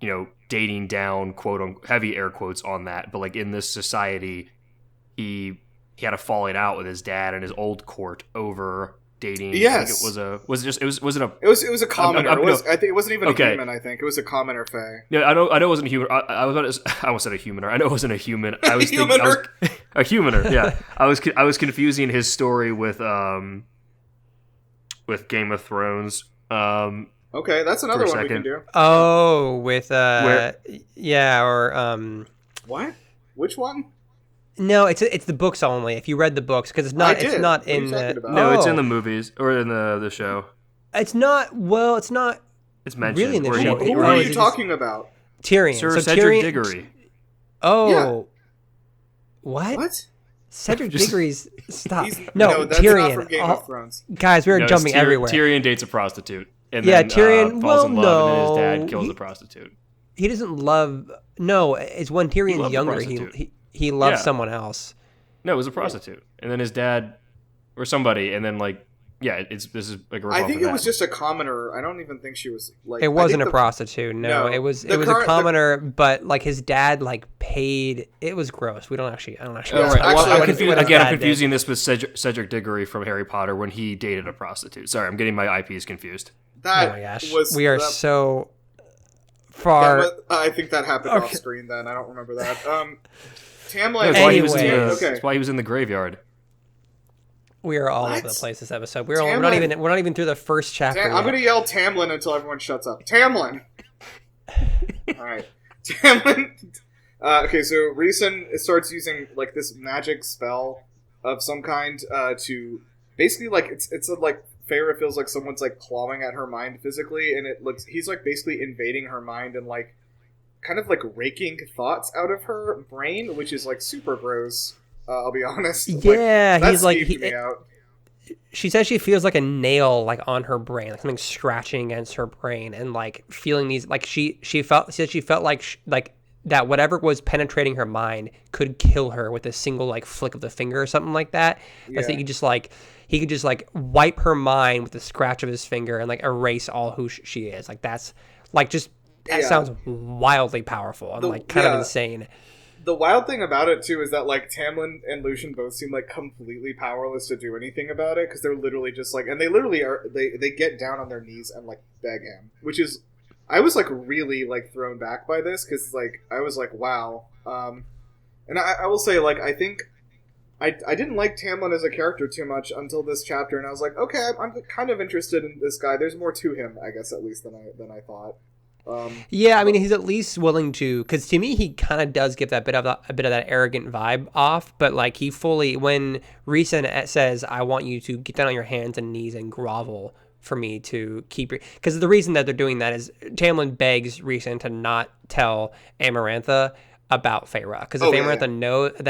D: you know, dating down, quote unquote, heavy air quotes on that. But like in this society, he had a falling out with his dad and his old court over dating.
B: Yes,
D: it was
B: a commoner. I think it wasn't even a human. I think it was a commoner fae.
D: Yeah, I know it wasn't a human. I almost said a humaner. I know it wasn't a human. I was thinking a humaner. Yeah, I was confusing his story with Game of Thrones.
B: Okay, that's another one we can do.
C: Oh, with
B: what? Which one?
C: No, it's the books only. If you read the books, because it's not in the.
D: No, it's in the movies or in the show.
C: It's not. Well, it's not.
D: It's mentioned.
C: Really in the show.
B: Who are you talking about?
C: Tyrion.
D: Sir Cedric Diggory.
C: Oh.
B: Yeah.
C: What? Cedric Diggory's stop.
B: That's
C: Tyrion.
B: not from Game of Thrones.
C: Guys, we're jumping everywhere.
D: Tyrion dates a prostitute. And
C: then,
D: Tyrion falls in love, and then his dad kills a prostitute.
C: He doesn't love. No, it's when Tyrion's younger. He loves someone else.
D: No, it was a prostitute, and then his dad, or somebody, and then like, this is like.
B: I think it was just a commoner. I don't even think she was like.
C: It wasn't a prostitute. No, it was a commoner, but like his dad like paid. It was gross. I don't actually.
D: I'm confusing this with Cedric Diggory from Harry Potter when he dated a prostitute. Sorry, I'm getting my IPs confused.
C: Oh my gosh, we are so far.
B: I think that happened off screen. Then I don't remember that. Tamlin.
D: That's why he was in the graveyard.
C: We are all
B: What?
C: over the place this episode. We're not even through the first chapter.
B: I'm gonna yell Tamlin until everyone shuts up. Tamlin. All right, Tamlin. Okay, so Rhysand starts using like this magic spell of some kind to basically like it's like Feyre feels like someone's like clawing at her mind physically, and he's like basically invading her mind and like kind of like raking thoughts out of her brain, which is like super gross. I'll be honest.
C: Yeah,
B: like,
C: he's like
B: me out.
C: She says she feels like a nail like on her brain, like something scratching against her brain, and like feeling these like she felt like that whatever was penetrating her mind could kill her with a single like flick of the finger or something like that. That's that he could just like wipe her mind with the scratch of his finger and like erase all who she is. Like that's like just that sounds wildly powerful and like kind of insane.
B: The wild thing about it too is that like Tamlin and Lucian both seem like completely powerless to do anything about it because they're literally just like, and they literally are they get down on their knees and like beg him, which is, I was like really like thrown back by this because like I was like wow, and I will say like I think I didn't like Tamlin as a character too much until this chapter, and I was like okay, I'm kind of interested in this guy. There's more to him, I guess, at least than I thought.
C: Yeah, I mean, he's at least willing to, because to me, he kind of does give that a bit of that arrogant vibe off. But like he fully, when Rhysand says, "I want you to get down on your hands and knees and grovel for me to keep," because the reason that they're doing that is Tamlin begs Rhysand to not tell Amarantha about Feyre, because if Amarantha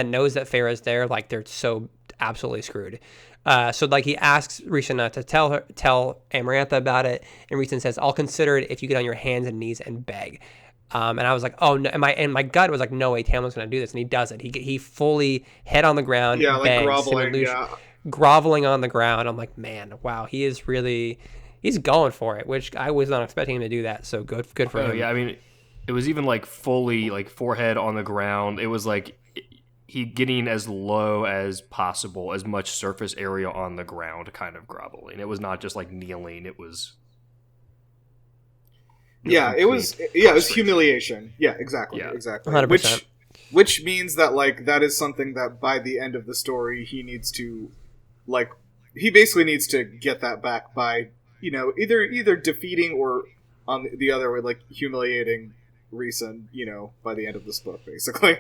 C: knows that Feyre's there, like they're so absolutely screwed. So like he asks Rhysand not to tell Amarantha about it, and Rhysand says, "I'll consider it if you get on your hands and knees and beg." And I was like, "Oh no!" And my gut was like, "No way, Tamlin's going to do this," and he does it. He fully head on the ground, begs,
B: like groveling,
C: groveling on the ground. I'm like, man, wow, he's going for it, which I was not expecting him to do that. So good for him.
D: Yeah, I mean, it was even like fully like forehead on the ground. It was like he getting as low as possible, as much surface area on the ground, kind of groveling. It was not just like kneeling. It was.
B: It was humiliation. Yeah, exactly.
D: Yeah.
B: Exactly.
C: 100%.
B: Which means that like that is something that by the end of the story he needs to, like, he basically needs to get that back by, you know, either defeating or on the other way, like humiliating Rhysand, you know, by the end of this book, basically.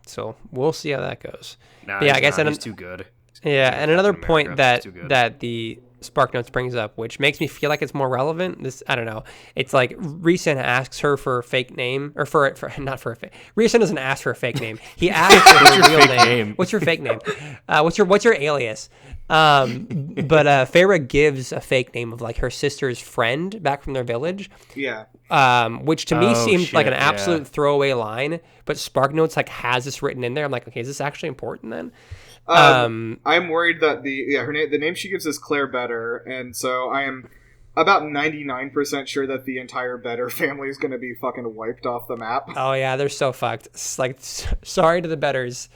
C: So we'll see how that goes.
D: I guess he's too good.
C: Yeah, and another point that the Spark Notes brings up, which makes me feel like it's more relevant. This, I don't know. It's like Rhysand asks her for a fake name, or for not for a fake. Rhysand doesn't ask for a fake name. He asks for her real name. What's your fake name? What's your alias? But Feyre gives a fake name of like her sister's friend back from their village.
B: Yeah.
C: Which to me seemed like an absolute throwaway line, but Spark Notes like has this written in there. I'm like, okay, is this actually important then?
B: I'm worried that the name she gives is Claire Better, and so I am about 99% sure that the entire Better family is going to be fucking wiped off the map.
C: Oh yeah, they're so fucked. It's like, sorry to the Betters.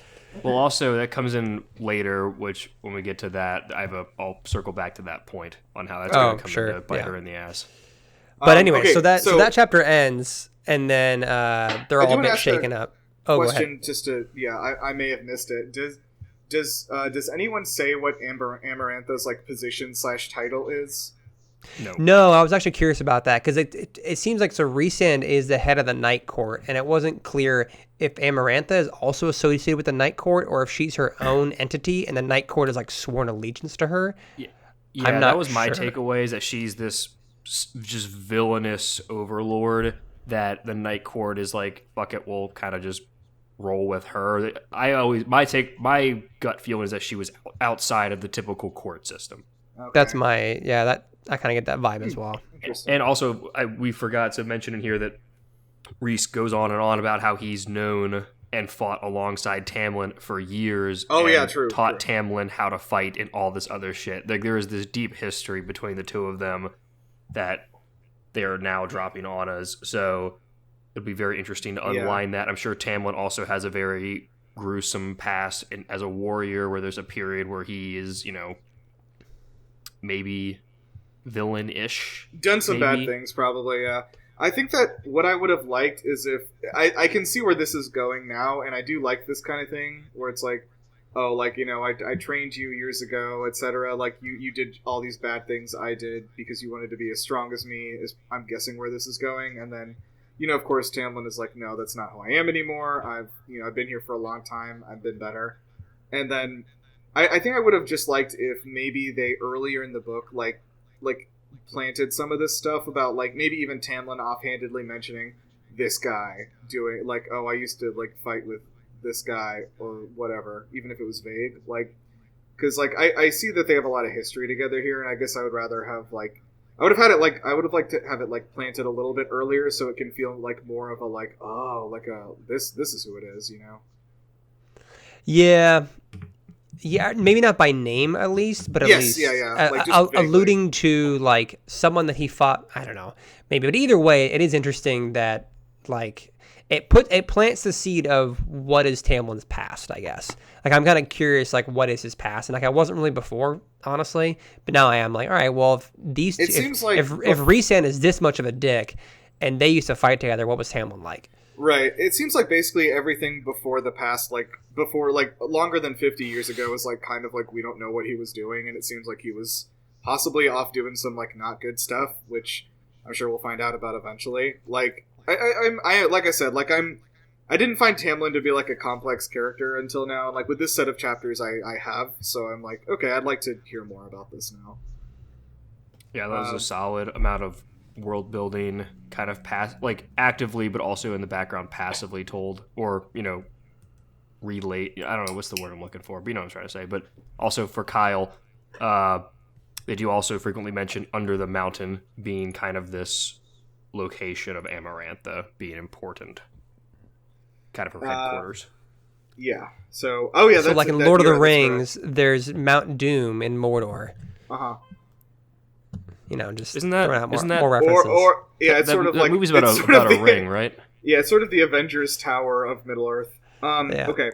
D: Well, also that comes in later, which when we get to that, I'll circle back to that point on how that's going to come into bite her in the ass.
C: But anyway, okay, so that chapter ends, and then they're all a bit shaken up. Oh,
B: question,
C: go ahead.
B: Just to I may have missed it. Does anyone say what Amarantha's like position / title is?
C: No, I was actually curious about that because it seems like Rhysand is the head of the Night Court, and it wasn't clear if Amarantha is also associated with the Night Court or if she's her own entity and the Night Court is like sworn allegiance to her.
D: Yeah, that was my takeaway, is that she's this just villainous overlord that the Night Court is like, fuck it, we'll kind of just roll with her. My gut feeling is that she was outside of the typical court system.
B: Okay.
C: That's I kind of get that vibe as well.
D: And also, we forgot to mention in here that Rhys goes on and on about how he's known and fought alongside Tamlin for years.
B: Oh,
D: and
B: yeah, true.
D: Taught Tamlin how to fight and all this other shit. Like, there is this deep history between the two of them that they're now dropping on us. So it'll be very interesting to unwind that. I'm sure Tamlin also has a very gruesome past as a warrior, where there's a period where he is, you know, maybe villain-ish.
B: Done some bad things, probably, yeah. I think that what I would have liked is if... I can see where this is going now, and I do like this kind of thing, where it's like, oh, like, you know, I trained you years ago, etc. Like, you did all these bad things I did because you wanted to be as strong as me, is I'm guessing where this is going. And then, you know, of course, Tamlin is like, no, that's not who I am anymore. I've been here for a long time. I've been better. And then I think I would have just liked if maybe they earlier in the book, like planted some of this stuff about, like, maybe even Tamlin offhandedly mentioning this guy doing, like, oh, I used to, like, fight with this guy or whatever, even if it was vague, like, because, like, I see that they have a lot of history together here, and I guess I would rather have, like, I would have liked to have it, like, planted a little bit earlier so it can feel like more of a, like, oh, like this is who it is, you know?
C: Yeah, maybe not by name at least, but at least
B: like, just
C: alluding to, like, someone that he fought. I don't know, maybe, but either way, it is interesting that, like, it plants the seed of what is Tamlin's past, I guess. Like, I'm kind of curious, like, what is his past, and, like, I wasn't really before, honestly, but now I am. Like, all right, well, if these two, if Rhysand is this much of a dick, and they used to fight together, what was Tamlin like?
B: Right. It seems like basically everything before the past, like, longer than 50 years ago was, like, kind of like we don't know what he was doing, and it seems like he was possibly off doing some, like, not good stuff, which I'm sure we'll find out about eventually. Like, I like I said, like, I didn't find Tamlin to be, like, a complex character until now, and, like, with this set of chapters I have, so I'm like, okay, I'd like to hear more about this now.
D: Yeah, that was a solid amount of world building, kind of like actively, but also in the background passively told, or, you know, relate. I don't know what's the word I'm looking for, but you know what I'm trying to say. But also for Kyle, they do also frequently mention Under the Mountain being kind of this location of Amarantha being important, kind of her headquarters.
B: Yeah. So, oh yeah.
C: So, like, in Lord of the Rings, there's Mount Doom in Mordor. You know, just
D: isn't that
C: more references.
B: Or yeah, it's sort of like
D: movie's about a ring, right?
B: Yeah, it's sort of the Avengers Tower of Middle Earth. Okay,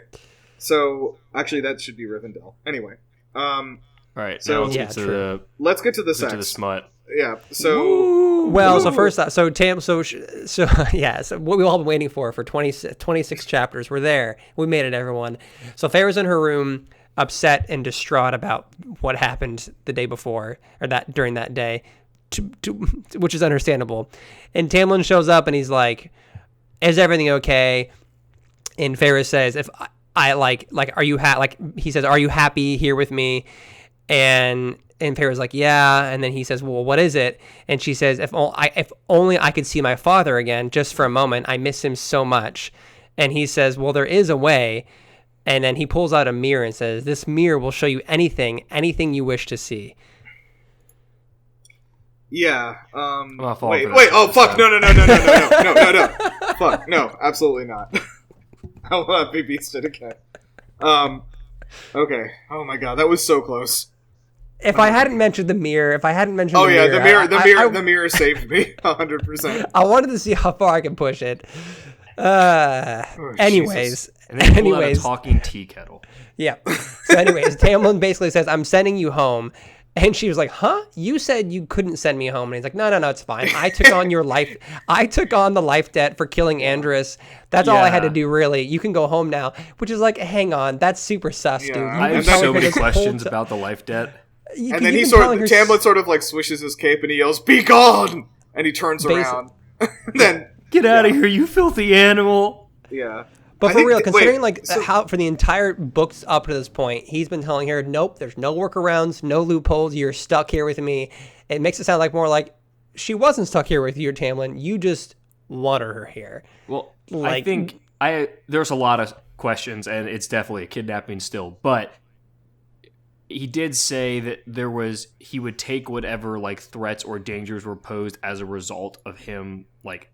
B: so actually that should be Rivendell. Anyway,
D: all right.
B: So
D: let's get to
B: the sex.
D: To the smut.
B: Yeah. So
C: well, so first, so yeah. So what we've all been waiting for 26 chapters. We're there. We made it, everyone. So Feyre's in her room, upset and distraught about what happened the day before, or that during that day, which is understandable. And Tamlin shows up and he's like, "Is everything okay?" And Feyre says, "If I like, are you he says, "Are you happy here with me?" And Feyre's like, "Yeah." And then he says, "Well, what is it?" And she says, if only I could see my father again, just for a moment. I miss him so much." And he says, "Well, there is a way." And then he pulls out a mirror and says, "This mirror will show you anything you wish to see."
B: Yeah.
D: Wait.
B: Oh, fuck. No. Fuck. No, absolutely not. I will not be beasted again. Okay. Oh my god, that was so close.
C: If I hadn't mentioned the mirror,
B: the mirror saved me 100%.
C: I wanted to see how far I can push it. Anyways,
D: and then pull out a talking tea kettle.
C: Yeah. So anyways, Tamlin basically says, "I'm sending you home." And she was like, "Huh? You said you couldn't send me home." And he's like, No, it's fine. I took on your life. I took on the life debt for killing Andrus. That's all I had to do, really. You can go home now. Which is like, hang on, that's super sus, dude.
D: I have so many questions about the life debt.
B: And then Tamlin sort of like swishes his cape and he yells, "Be gone!" And he turns around. Then
D: get out of here, you filthy animal.
B: Yeah.
C: But for real, considering how for the entire books up to this point, he's been telling her, "Nope, there's no workarounds, no loopholes. You're stuck here with me." It makes it sound like more like she wasn't stuck here with you, Tamlin. You just wanted her here.
D: Well, I think there's a lot of questions, and it's definitely a kidnapping still. But he did say that he would take whatever like threats or dangers were posed as a result of him like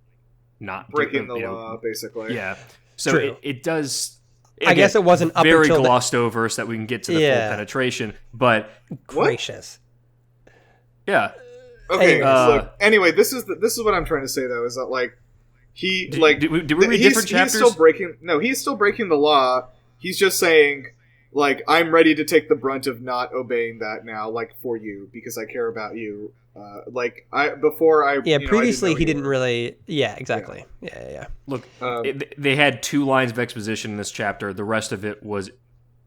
D: not
B: breaking the law, basically.
D: Yeah. So it does.
C: I guess it wasn't up
D: very
C: until
D: glossed over, so that we can get to the full penetration. But
C: gracious.
D: Yeah.
B: Okay. Look. Anyway, this is what I'm trying to say though, is that like did we read different chapters? He's still breaking the law. He's just saying, like, I'm ready to take the brunt of not obeying that now, like, for you, because I care about you.
C: Previously he didn't really. Yeah, exactly. Yeah.
D: Look, they had 2 lines of exposition in this chapter. The rest of it was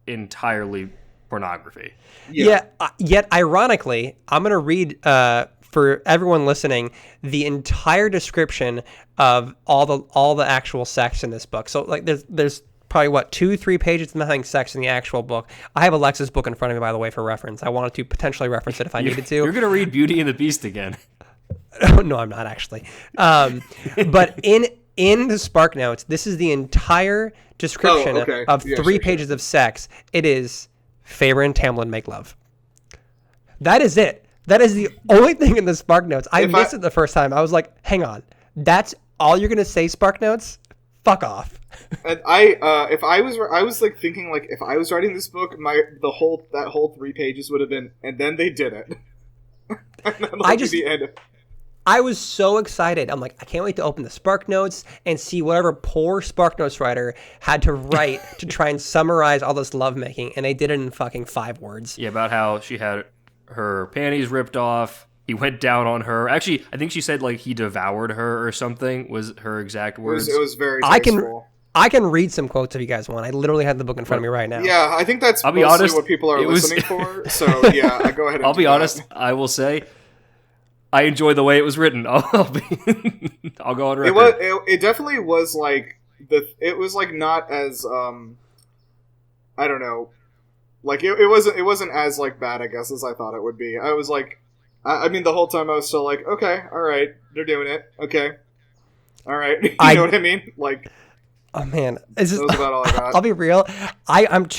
D: entirely pornography.
C: Yet, ironically, I'm going to read for everyone listening the entire description of all the actual sex in this book. So like there's probably 2-3 pages of nothing sex in the actual book. I have Alexa's book in front of me, by the way, for reference. I wanted to potentially reference it if I needed to.
D: You're going to read Beauty and the Beast again.
C: No, I'm not actually. But in the Spark Notes, this is the entire description of 3 pages of sex. It is Faber and Tamlin make love. That is it. That is the only thing in the Spark Notes. I missed it the first time. I was like, hang on. That's all you're going to say, Spark Notes? Fuck off.
B: And I was like thinking like if I was writing this book, that whole 3 pages would have been, and then they did it. And then the end.
C: I was so excited. I'm like, I can't wait to open the Spark Notes and see whatever poor Spark Notes writer had to write to try and summarize all this lovemaking, and they did it in fucking 5 words.
D: Yeah, about how she had her panties ripped off. He went down on her. Actually, I think she said like he devoured her or something was her exact words.
B: It was very tasteful.
C: I can read some quotes if you guys want. I literally have the book in front of me right now.
B: Yeah, I think that's mostly what people are listening for. So yeah, go ahead.
D: I'll be honest. I will say, I enjoy the way it was written. I'll go on record.
B: It definitely was like it was like not as I don't know, like it wasn't as like bad, I guess, as I thought it would be. I was like, I mean, the whole time I was still like, okay, all right, they're doing it, okay, all right, you know what I mean, like.
C: Oh man,
B: that was about all I got.
C: I'll be real. I'm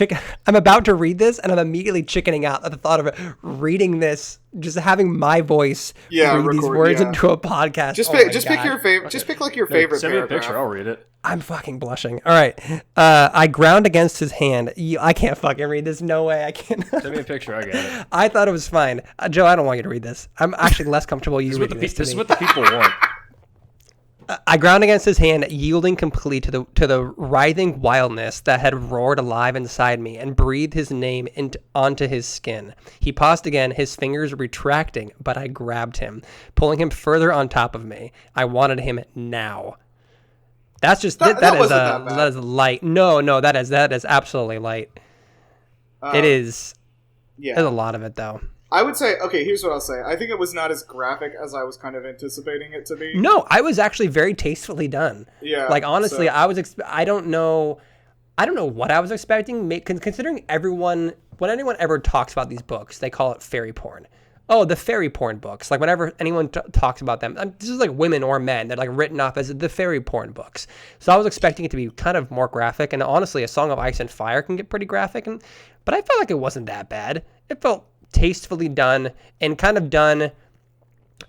C: about to read this, and I'm immediately chickening out at the thought of reading this, just having my voice read these words into a podcast.
B: Just pick your favorite. Just pick like your favorite.
D: Send me a picture. I'll read it.
C: I'm fucking blushing. All right. I ground against his hand. I can't fucking read this. No way. I can't.
D: Send me a picture. I got it.
C: I thought it was fine. Joe, I don't want you to read this. I'm actually less comfortable you reading this.
D: This is what the people want.
C: I ground against his hand, yielding completely to the writhing wildness that had roared alive inside me, and breathed his name onto his skin. He paused again, his fingers retracting, but I grabbed him, pulling him further on top of me. I wanted him now. That's just that is light. No, that is absolutely light. It is. Yeah, there's a lot of it though.
B: I would say, okay, here's what I'll say. I think it was not as graphic as I was kind of anticipating it to be.
C: No, I was actually very tastefully done.
B: Yeah.
C: Like, honestly, I don't know what I was expecting, considering when anyone ever talks about these books, they call it fairy porn. Oh, the fairy porn books. Like, whenever anyone talks about them, this is like women or men. They're like written off as the fairy porn books. So I was expecting it to be kind of more graphic. And honestly, A Song of Ice and Fire can get pretty graphic. But I felt like it wasn't that bad. It felt tastefully done and kind of done.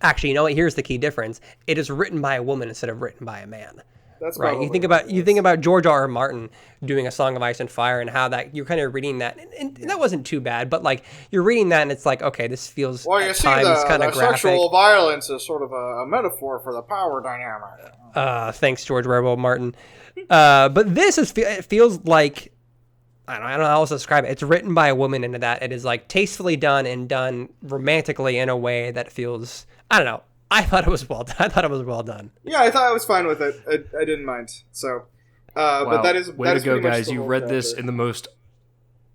C: Actually, you know what? Here's the key difference. It is written by a woman instead of written by a man.
B: That's
C: right. You think about George R.R. Martin doing A Song of Ice and Fire, and how that you're kind of reading that, and that wasn't too bad. But like you're reading that, and it's like, okay, this feels at times kind of graphic.
B: Sexual violence is sort of a metaphor for the power dynamic.
C: Thanks, George R.R. Martin. But this it feels like. I don't know how else to describe it. It's written by a woman, and that it is like tastefully done and done romantically in a way that feels. I don't know. I thought it was well done.
B: Yeah, I thought I was fine with it. I didn't mind. So, but that is
D: way
B: that
D: to go, guys! You read this in the most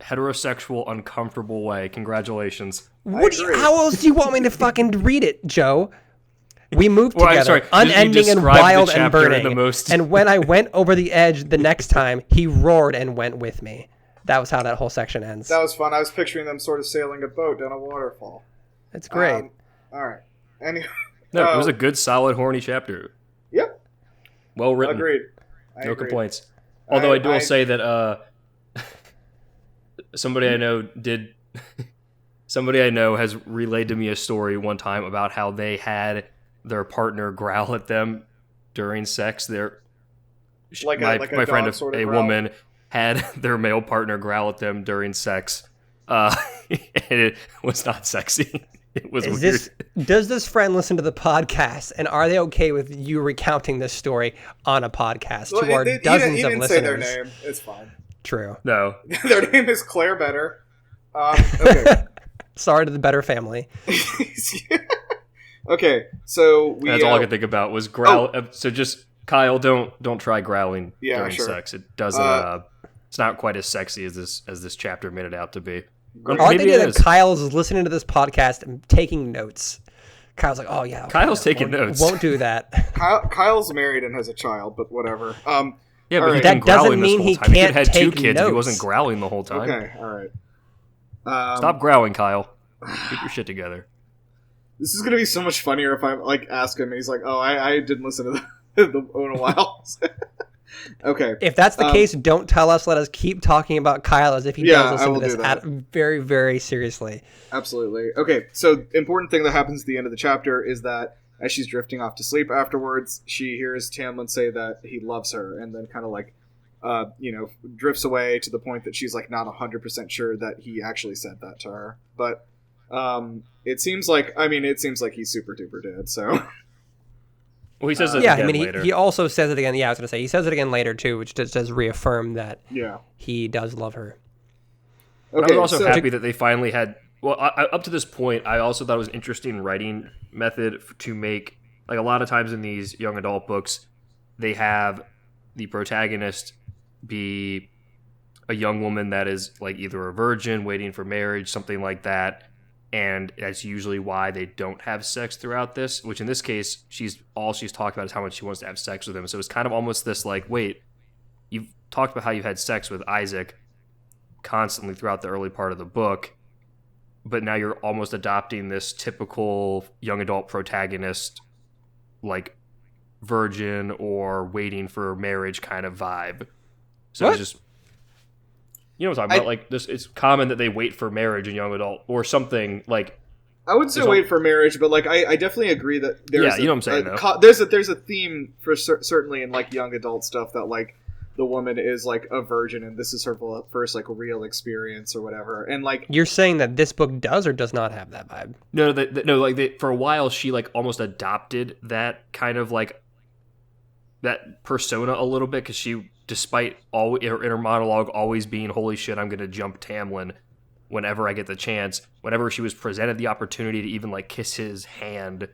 D: heterosexual, uncomfortable way. Congratulations.
C: How else do you want me to fucking read it, Joe? We moved together,
D: I'm sorry.
C: unending and wild and burning.
D: Most...
C: And when I went over the edge the next time, he roared and went with me. That was how that whole section ends.
B: That was fun. I was picturing them sort of sailing a boat down a waterfall.
C: It's great.
B: All right. Anyway,
D: it was a good, solid, horny chapter.
B: Yep.
D: Well written.
B: Agreed.
D: No complaints. Although I will say that somebody I know has relayed to me a story one time about how they had their partner growl at them during sex. My friend, a woman, had their male partner growl at them during sex, and it was not sexy. It was weird.
C: Does this friend listen to the podcast, and are they okay with you recounting this story on a podcast to our dozens of listeners?
B: Say their name. It's fine.
C: True.
D: No.
B: Their name is Claire Better. Okay.
C: Sorry to the Better family.
B: Okay, so
D: that's all I could think about was growl. So just Kyle, don't try growling during sex. It doesn't. it's not quite as sexy as this chapter made it out to be.
C: All I think is that Kyle's listening to this podcast and taking notes. Kyle's like, oh yeah.
D: Kyle's taking notes.
C: Won't do that.
B: Kyle's married and has a child, but whatever.
D: Yeah, but
B: right.
C: That doesn't mean he can't
D: He could have had
C: take
D: 2 kids
C: notes.
D: if he wasn't growling the whole time.
B: Okay, all right.
D: Stop growling, Kyle. Keep your shit together.
B: This is gonna be so much funnier if I like ask him and he's like, "Oh, I didn't listen to the in a while." Okay.
C: If that's the case, don't tell us. Let us keep talking about Kyle as if he does listen to this very, very seriously.
B: Absolutely. Okay, so important thing that happens at the end of the chapter is that as she's drifting off to sleep afterwards, she hears Tamlin say that he loves her, and then kind of like, drifts away to the point that she's like not 100% sure that he actually said that to her. But it seems like he's super duper dead. So.
D: Well, he says it
C: again
D: again later.
C: He also says it again. Yeah, I was going to say, he says it again later, too, which does reaffirm that he does love her.
B: Okay,
D: I was also happy that they finally had... Well, up to this point, I also thought it was an interesting writing method to make... Like, a lot of times in these young adult books, they have the protagonist be a young woman that is, like, either a virgin, waiting for marriage, something like that. And that's usually why they don't have sex throughout this, which in this case, she's talked about is how much she wants to have sex with him. So it's kind of almost this like, wait, you've talked about how you've had sex with Isaac constantly throughout the early part of the book, but now you're almost adopting this typical young adult protagonist, like virgin or waiting for marriage kind of vibe. So it's just... You know what I'm talking about? Like this, it's common that they wait for marriage in young adult or something like.
B: I wouldn't say wait for marriage, but like I definitely agree that there's
D: you know what I'm saying.
B: There's a theme for certainly in like young adult stuff that like the woman is like a virgin and this is her first like real experience or whatever. And like
C: you're saying that this book does or does not have that vibe?
D: No. Like for a while, she like almost adopted that kind of like that persona a little bit because she. Despite all her inner monologue always being, holy shit, I'm going to jump Tamlin whenever I get the chance. Whenever she was presented the opportunity to even like kiss his hand,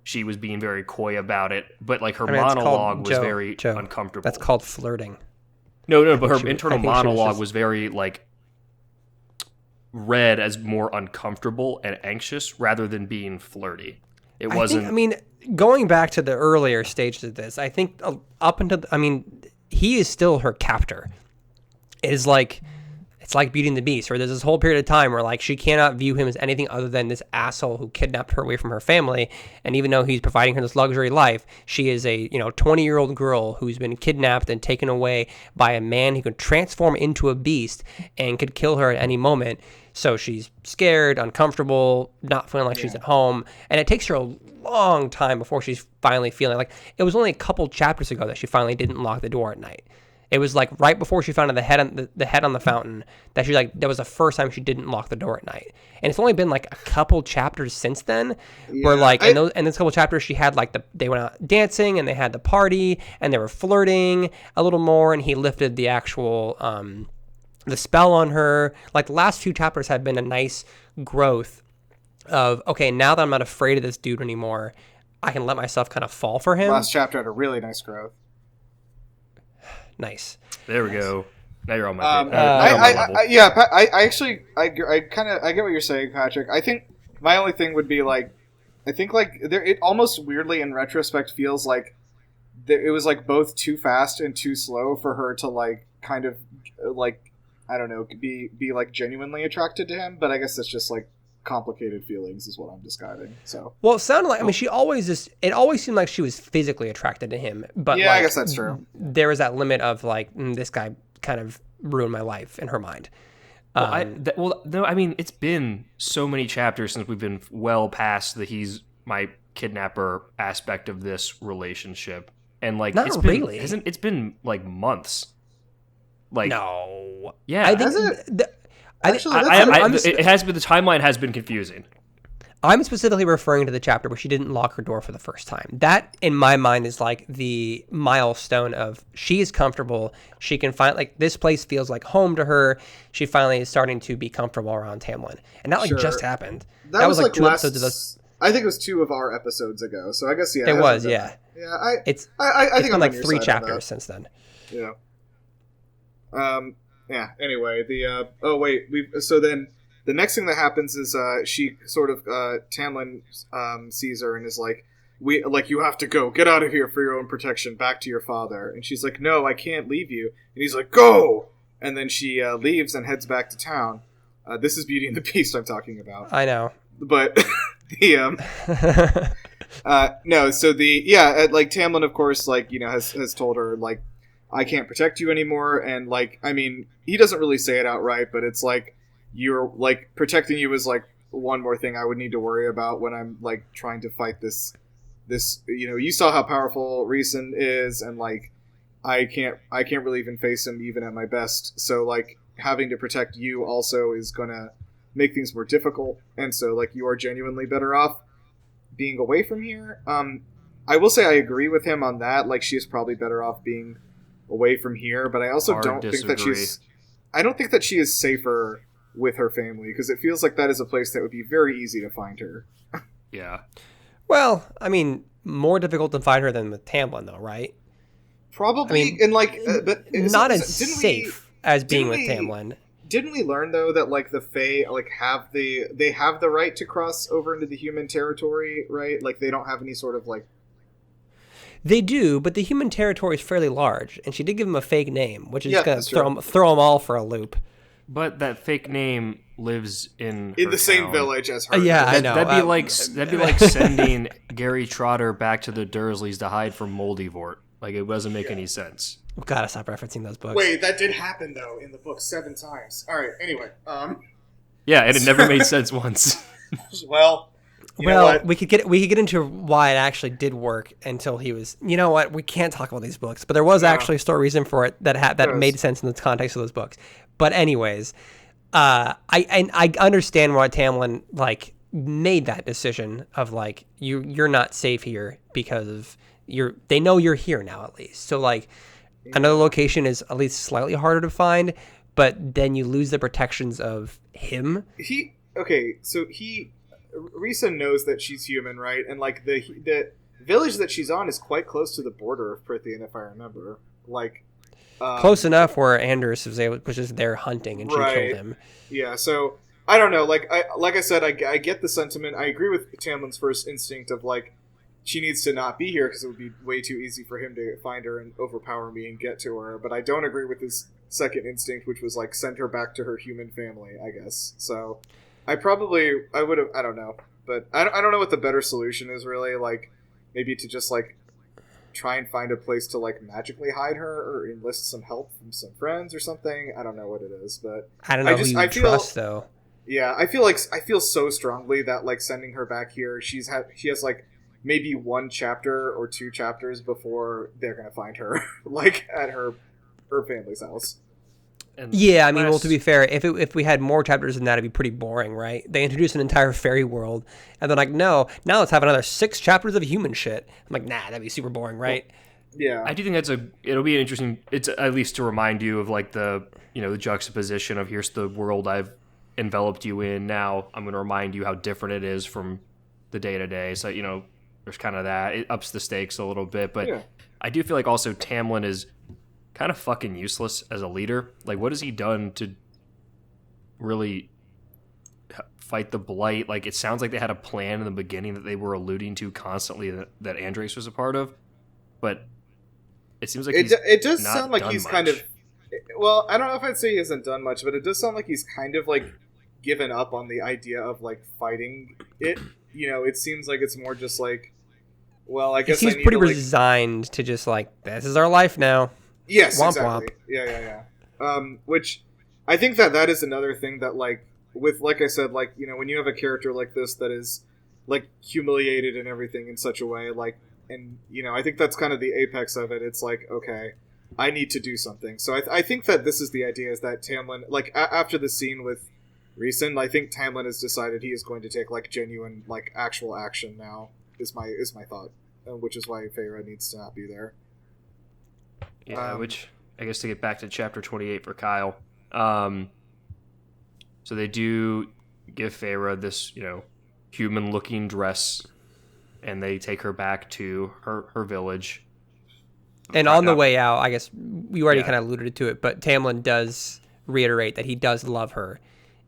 D: she was being very coy about it. But like her monologue was very uncomfortable.
C: That's called flirting.
D: No, but her internal monologue was very like read as more uncomfortable and anxious rather than being flirty. It wasn't.
C: Going back to the earlier stages of this, I think up until he is still her captor. It's like Beauty and the Beast, where there's this whole period of time where like she cannot view him as anything other than this asshole who kidnapped her away from her family. And even though he's providing her this luxury life, she is a 20-year-old girl who's been kidnapped and taken away by a man who could transform into a beast and could kill her at any moment. So she's scared, uncomfortable, not feeling like she's at home. And it takes her a long time before she's finally feeling like... It was only a couple chapters ago that she finally didn't lock the door at night. It was like right before she found the head on the fountain that she like that was the first time she didn't lock the door at night. And it's only been like a couple chapters since then where like in those couple chapters she had like they went out dancing and they had the party and they were flirting a little more and he lifted the actual the spell on her. Like the last few chapters have been a nice growth of, okay, now that I'm not afraid of this dude anymore, I can let myself kind of fall for him.
B: Last chapter had a really nice growth.
C: Nice.
D: There we go. Now you're on my level.
B: I get what you're saying, Patrick. I think my only thing would be like, I think like it almost weirdly in retrospect feels like it was like both too fast and too slow for her to like kind of like, I don't know, be like genuinely attracted to him. But I guess that's just like complicated feelings is what I'm describing. So
C: well, it sounded like it always seemed like she was physically attracted to him. But
B: yeah, I guess that's true.
C: There was that limit of like this guy kind of ruined my life in her mind.
D: It's been so many chapters since we've been well past the he's my kidnapper aspect of this relationship, and like
C: not
D: it's
C: really.
D: It's been like months. Like
C: no,
D: yeah,
C: I think.
D: It has been, the timeline has been confusing.
C: I'm specifically referring to the chapter where she didn't lock her door for the first time. That, in my mind, is like the milestone of she is comfortable. She can find, like, this place feels like home to her. She finally is starting to be comfortable around Tamlin. And that, just happened.
B: That was like
C: 2 episodes of this.
B: I think it was 2 of our episodes ago. So I guess, yeah.
C: It was, yeah.
B: Yeah, I think
C: it's
B: I'm
C: been like 3 chapters since then.
B: Yeah. Yeah. Anyway, oh wait, so then the next thing that happens is she sort of Tamlin sees her and is like, you have to go, get out of here for your own protection, back to your father. And she's like, no, I can't leave you. And he's like, go. And then she leaves and heads back to town. This is Beauty and the Beast I'm talking about.
C: I know,
B: but the no. So like Tamlin, of course, like has told her like, I can't protect you anymore, and like, I mean, he doesn't really say it outright, but it's like, you're like, protecting you is like one more thing I would need to worry about when I'm like trying to fight this you saw how powerful Rhysand is, and like I can't really even face him even at my best, so like having to protect you also is gonna make things more difficult, and so like you are genuinely better off being away from here. I will say I agree with him on that, like she is probably better off being away from here, but I also don't think that she is safer with her family, because it feels like that is a place that would be very easy to find her.
D: Yeah.
C: Well, I mean, more difficult to find her than with Tamlin, though, right?
B: Probably,
C: I mean,
B: and like, but
C: not as safe as being with Tamlin.
B: Didn't we learn though that like the Fae like have the right to cross over into the human territory, right? Like they don't have any sort of like.
C: They do, but the human territory is fairly large, and she did give him a fake name, which is going to throw them all for a loop.
D: But that fake name lives in
B: the same village as her.
C: Yeah, I know.
D: That'd be like sending Gary Trotter back to the Dursleys to hide from Moldivort. Like, it doesn't make any sense.
C: We've got to stop referencing those books.
B: Wait, that did happen though in the book 7 times. All right. Anyway,
D: yeah, and it never made sense once.
B: Well,
C: we could get into why it actually did work until he was. You know what? We can't talk about these books, but there was actually a story reason for it that made sense in the context of those books. But anyways, I understand why Tamlin like made that decision of like you're not safe here because of they know you're here now at least. So like another location is at least slightly harder to find, but then you lose the protections of him.
B: Rhysand knows that she's human, right? And like the village that she's on is quite close to the border of Prythian, if I remember. Like
C: close enough where Anders was just there hunting and she killed him.
B: Yeah, so I don't know. Like I said, I get the sentiment. I agree with Tamlin's first instinct of like she needs to not be here because it would be way too easy for him to find her and overpower me and get to her. But I don't agree with his second instinct, which was like send her back to her human family, I guess. So I would have. I don't know, but I don't know what the better solution is really. Like maybe to just like try and find a place to like magically hide her or enlist some help from some friends or something. I don't know what it is, but
C: I don't know who you trust though.
B: Yeah, I feel so strongly that like sending her back here, she has like maybe 1 chapter or 2 chapters before they're gonna find her like at her family's house.
C: And yeah, I mean, well, to be fair, if we had more chapters than that, it'd be pretty boring, right? They introduce an entire fairy world, and they're like, no, now let's have another 6 chapters of human shit. I'm like, nah, that'd be super boring, right?
B: Yeah.
D: I do think it'll be an interesting, it's at least to remind you of like the juxtaposition of here's the world I've enveloped you in, now I'm going to remind you how different it is from the day-to-day, so, there's kind of that. It ups the stakes a little bit, but yeah. I do feel like also Tamlin is kind of fucking useless as a leader. Like, what has he done to really fight the Blight? Like, it sounds like they had a plan in the beginning that they were alluding to constantly that Andres was a part of, but it seems like
B: it does sound like he's much. Kind of. Well, I don't know if I'd say he hasn't done much, but it does sound like he's kind of like given up on the idea of like fighting it. It seems like it's more just like, well, I guess
C: he's pretty resigned to just like, this is our life now.
B: Yes,
C: womp
B: exactly.
C: Womp.
B: Yeah. Which I think that is another thing that like with, like I said, like, when you have a character like this that is like humiliated and everything in such a way, like, and I think that's kind of the apex of it. It's like, okay, I need to do something. So I think that this is the idea, is that Tamlin, like after the scene with Rhysand, I think Tamlin has decided he is going to take like genuine, like actual action now. Is my thought, which is why Feyre needs to not be there.
D: Yeah, which I guess to get back to chapter 28 for Kyle. So they do give Feyre this, human-looking dress, and they take her back to her village.
C: And on the way out, I guess we already kind of alluded to it, but Tamlin does reiterate that he does love her,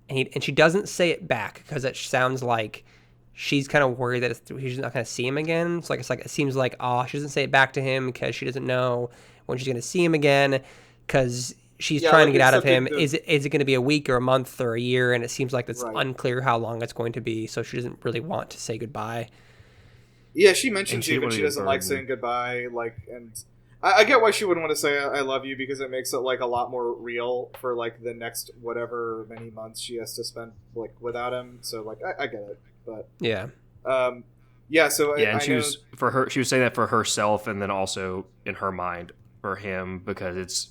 C: and she doesn't say it back because it sounds like she's kind of worried that she's not going to see him again. So it's like it seems like she doesn't say it back to him because she doesn't know when she's going to see him again, because she's trying to get out of him. Is it going to be a week or a month or a year? And it seems like it's unclear how long it's going to be. So she doesn't really want to say goodbye.
B: Yeah, she mentions even she doesn't like saying goodbye. Like, and I get why she wouldn't want to say I love you, because it makes it like a lot more real for like the next whatever many months she has to spend like without him. So like I get it, but
C: yeah.
B: Yeah, so
D: and she was saying that for herself, and then also in her mind for him, because it's,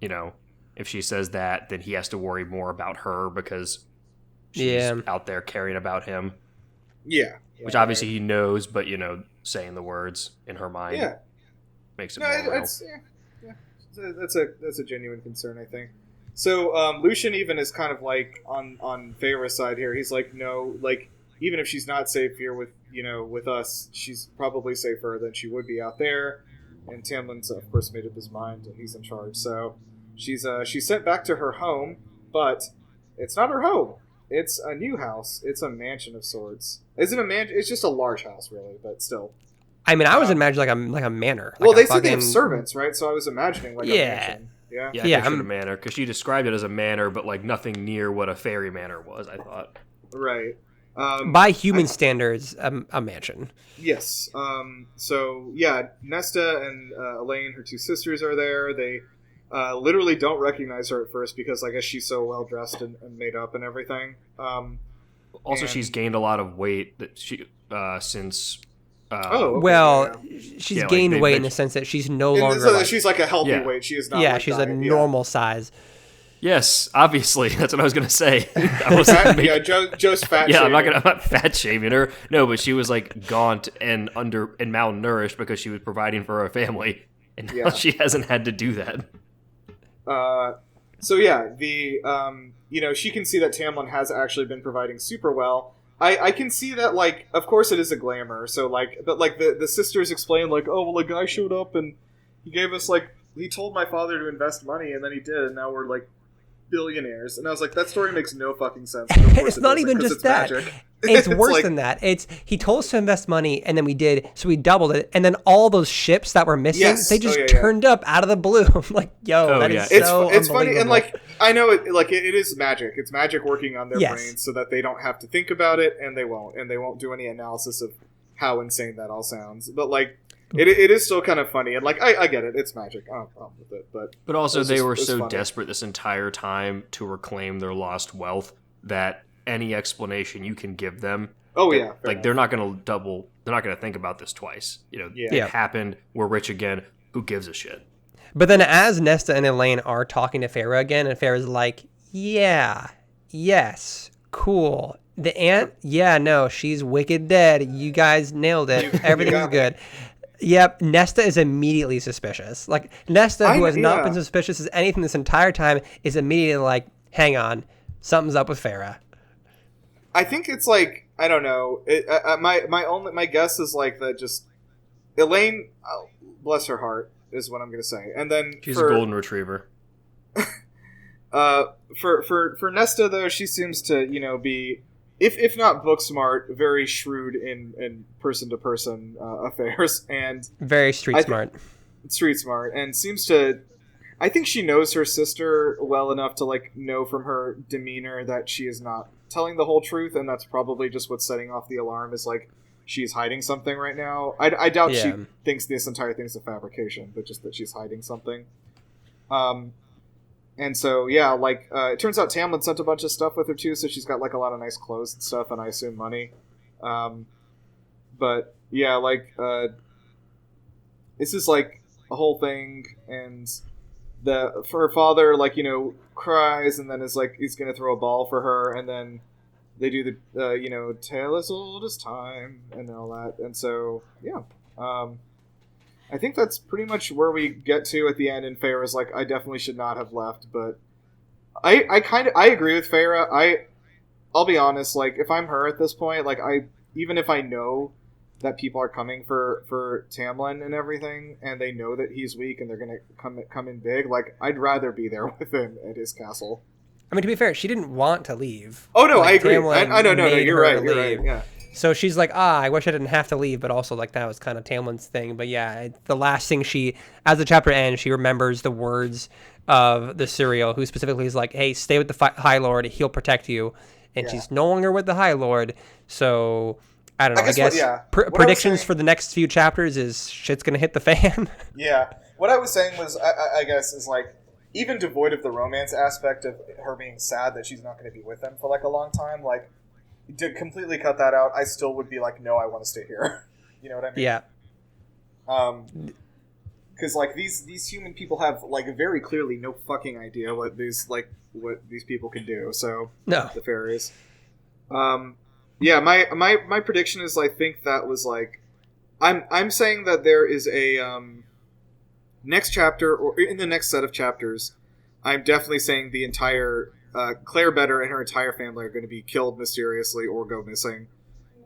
D: you know, if she says that, then he has to worry more about her because she's out there caring about him.
B: Yeah.
D: Which obviously he knows, but, you know, saying the words in her mind makes it more real.
B: That's a genuine concern, I think. So Lucian even is kind of like on Feyre's side here. He's like, no, like, even if she's not safe here with us, she's probably safer than she would be out there. And Tamlin's, of course, made up his mind, and he's in charge. So she's sent back to her home, but it's not her home. It's a new house. It's a mansion of sorts. Isn't a mansion? It's just a large house, really, but still.
C: I mean, I was imagining like a manor.
B: Well, they said they have servants, right? So I was imagining like a mansion.
D: Yeah, I pictured a manor, because she described it as a manor, but like nothing near what a fairy manor was, I thought.
B: Right.
C: By human standards, a mansion.
B: Yes. So, yeah, Nesta and Elaine, her two sisters, are there. They literally don't recognize her at first because I guess she's so well-dressed and made up and everything.
D: Also, she's gained a lot of weight that she since...
C: she's gained weight in the sense that she's no longer...
B: So she's like a healthy weight. She is not
C: like she's a normal size.
D: Yes, obviously. That's what I was going to say. I wasn't
B: Joe's fat
D: shaming. I'm not fat shaming her. No, but she was like gaunt and malnourished because she was providing for her family. And now she hasn't had to do that.
B: So yeah, she can see that Tamlin has actually been providing super well. I can see that, like, of course it is a glamour. So like, but like the sisters explain like, oh, well, a guy showed up and he gave us like, he told my father to invest money and then he did, and now we're like billionaires. And I was like, that story makes no fucking sense.
C: It's not even just that.
B: Magic.
C: It's worse than that. It's he told us to invest money, and then we did, so we doubled it, and then all those ships that were missing, they just turned up out of the blue. I'm like,
B: it's funny, and like I know it is magic. It's magic working on their brains so that they don't have to think about it, and they won't do any analysis of how insane that all sounds. But like, it is still kind of funny, and like I get it. It's magic. I don't have a problem with it, but
D: also they were so desperate this entire time to reclaim their lost wealth that any explanation you can give them, they're not going to think about this twice. You know, it happened. We're rich again. Who gives a shit?
C: But then as Nesta and Elaine are talking to Feyre again, and Feyre's like, yes, cool. The aunt, no, she's wicked dead. You guys nailed it. Everything's good. Yep, Nesta is immediately suspicious. Like, Nesta, who has not been suspicious as anything this entire time, is immediately like, hang on, something's up with Feyre.
B: I think it's like, I don't know. My guess is like that. Just Elaine, bless her heart, is what I'm going to say. And then
D: she's a golden retriever.
B: For Nesta though, she seems to be, if not book smart, very shrewd in person to person affairs, and
C: very street smart,
B: and seems to. I think she knows her sister well enough to like know from her demeanor that she is not telling the whole truth, and that's probably just what's setting off the alarm, is like she's hiding something right now. I doubt she thinks this entire thing's a fabrication, but just that she's hiding something. And so it turns out Tamlin sent a bunch of stuff with her too, so she's got like a lot of nice clothes and stuff, and I assume money. But yeah, this is like a whole thing, and her father cries, and then is like he's gonna throw a ball for her, and then they do the tale as old as time and all that, and so I think that's pretty much where we get to at the end. And Feyre's like, I definitely should not have left, but I agree with Feyre. I'll be honest, like if I'm her at this point, like even if I know that people are coming for Tamlin and everything, and they know that he's weak and they're gonna come in big. Like, I'd rather be there with him at his castle.
C: I mean, to be fair, she didn't want to leave.
B: Oh no,
C: like,
B: I agree.
C: Tamlin
B: I no,
C: made
B: you're
C: her
B: right. You're
C: leave.
B: right. Yeah.
C: So she's like, I wish I didn't have to leave, but also like that was kind of Tamlin's thing. But yeah, the last thing as the chapter ends, she remembers the words of the Serial, who specifically is like, hey, stay with the High Lord, he'll protect you. And she's no longer with the High Lord. So I don't know. I guess predictions for the next few chapters is shit's going to hit the fan.
B: Yeah. What I was saying was, I guess, is like, even devoid of the romance aspect of her being sad that she's not going to be with him for like a long time, like, to completely cut that out, I still would be like, no, I want to stay here. You know what I mean?
C: Yeah.
B: Because like these human people have like very clearly no fucking idea what these people can do. So
C: no,
B: the fairies. Yeah, my prediction is, I think that was like, I'm saying that there is a next chapter, or in the next set of chapters, I'm definitely saying the entire Claire Better and her entire family are going to be killed mysteriously or go missing,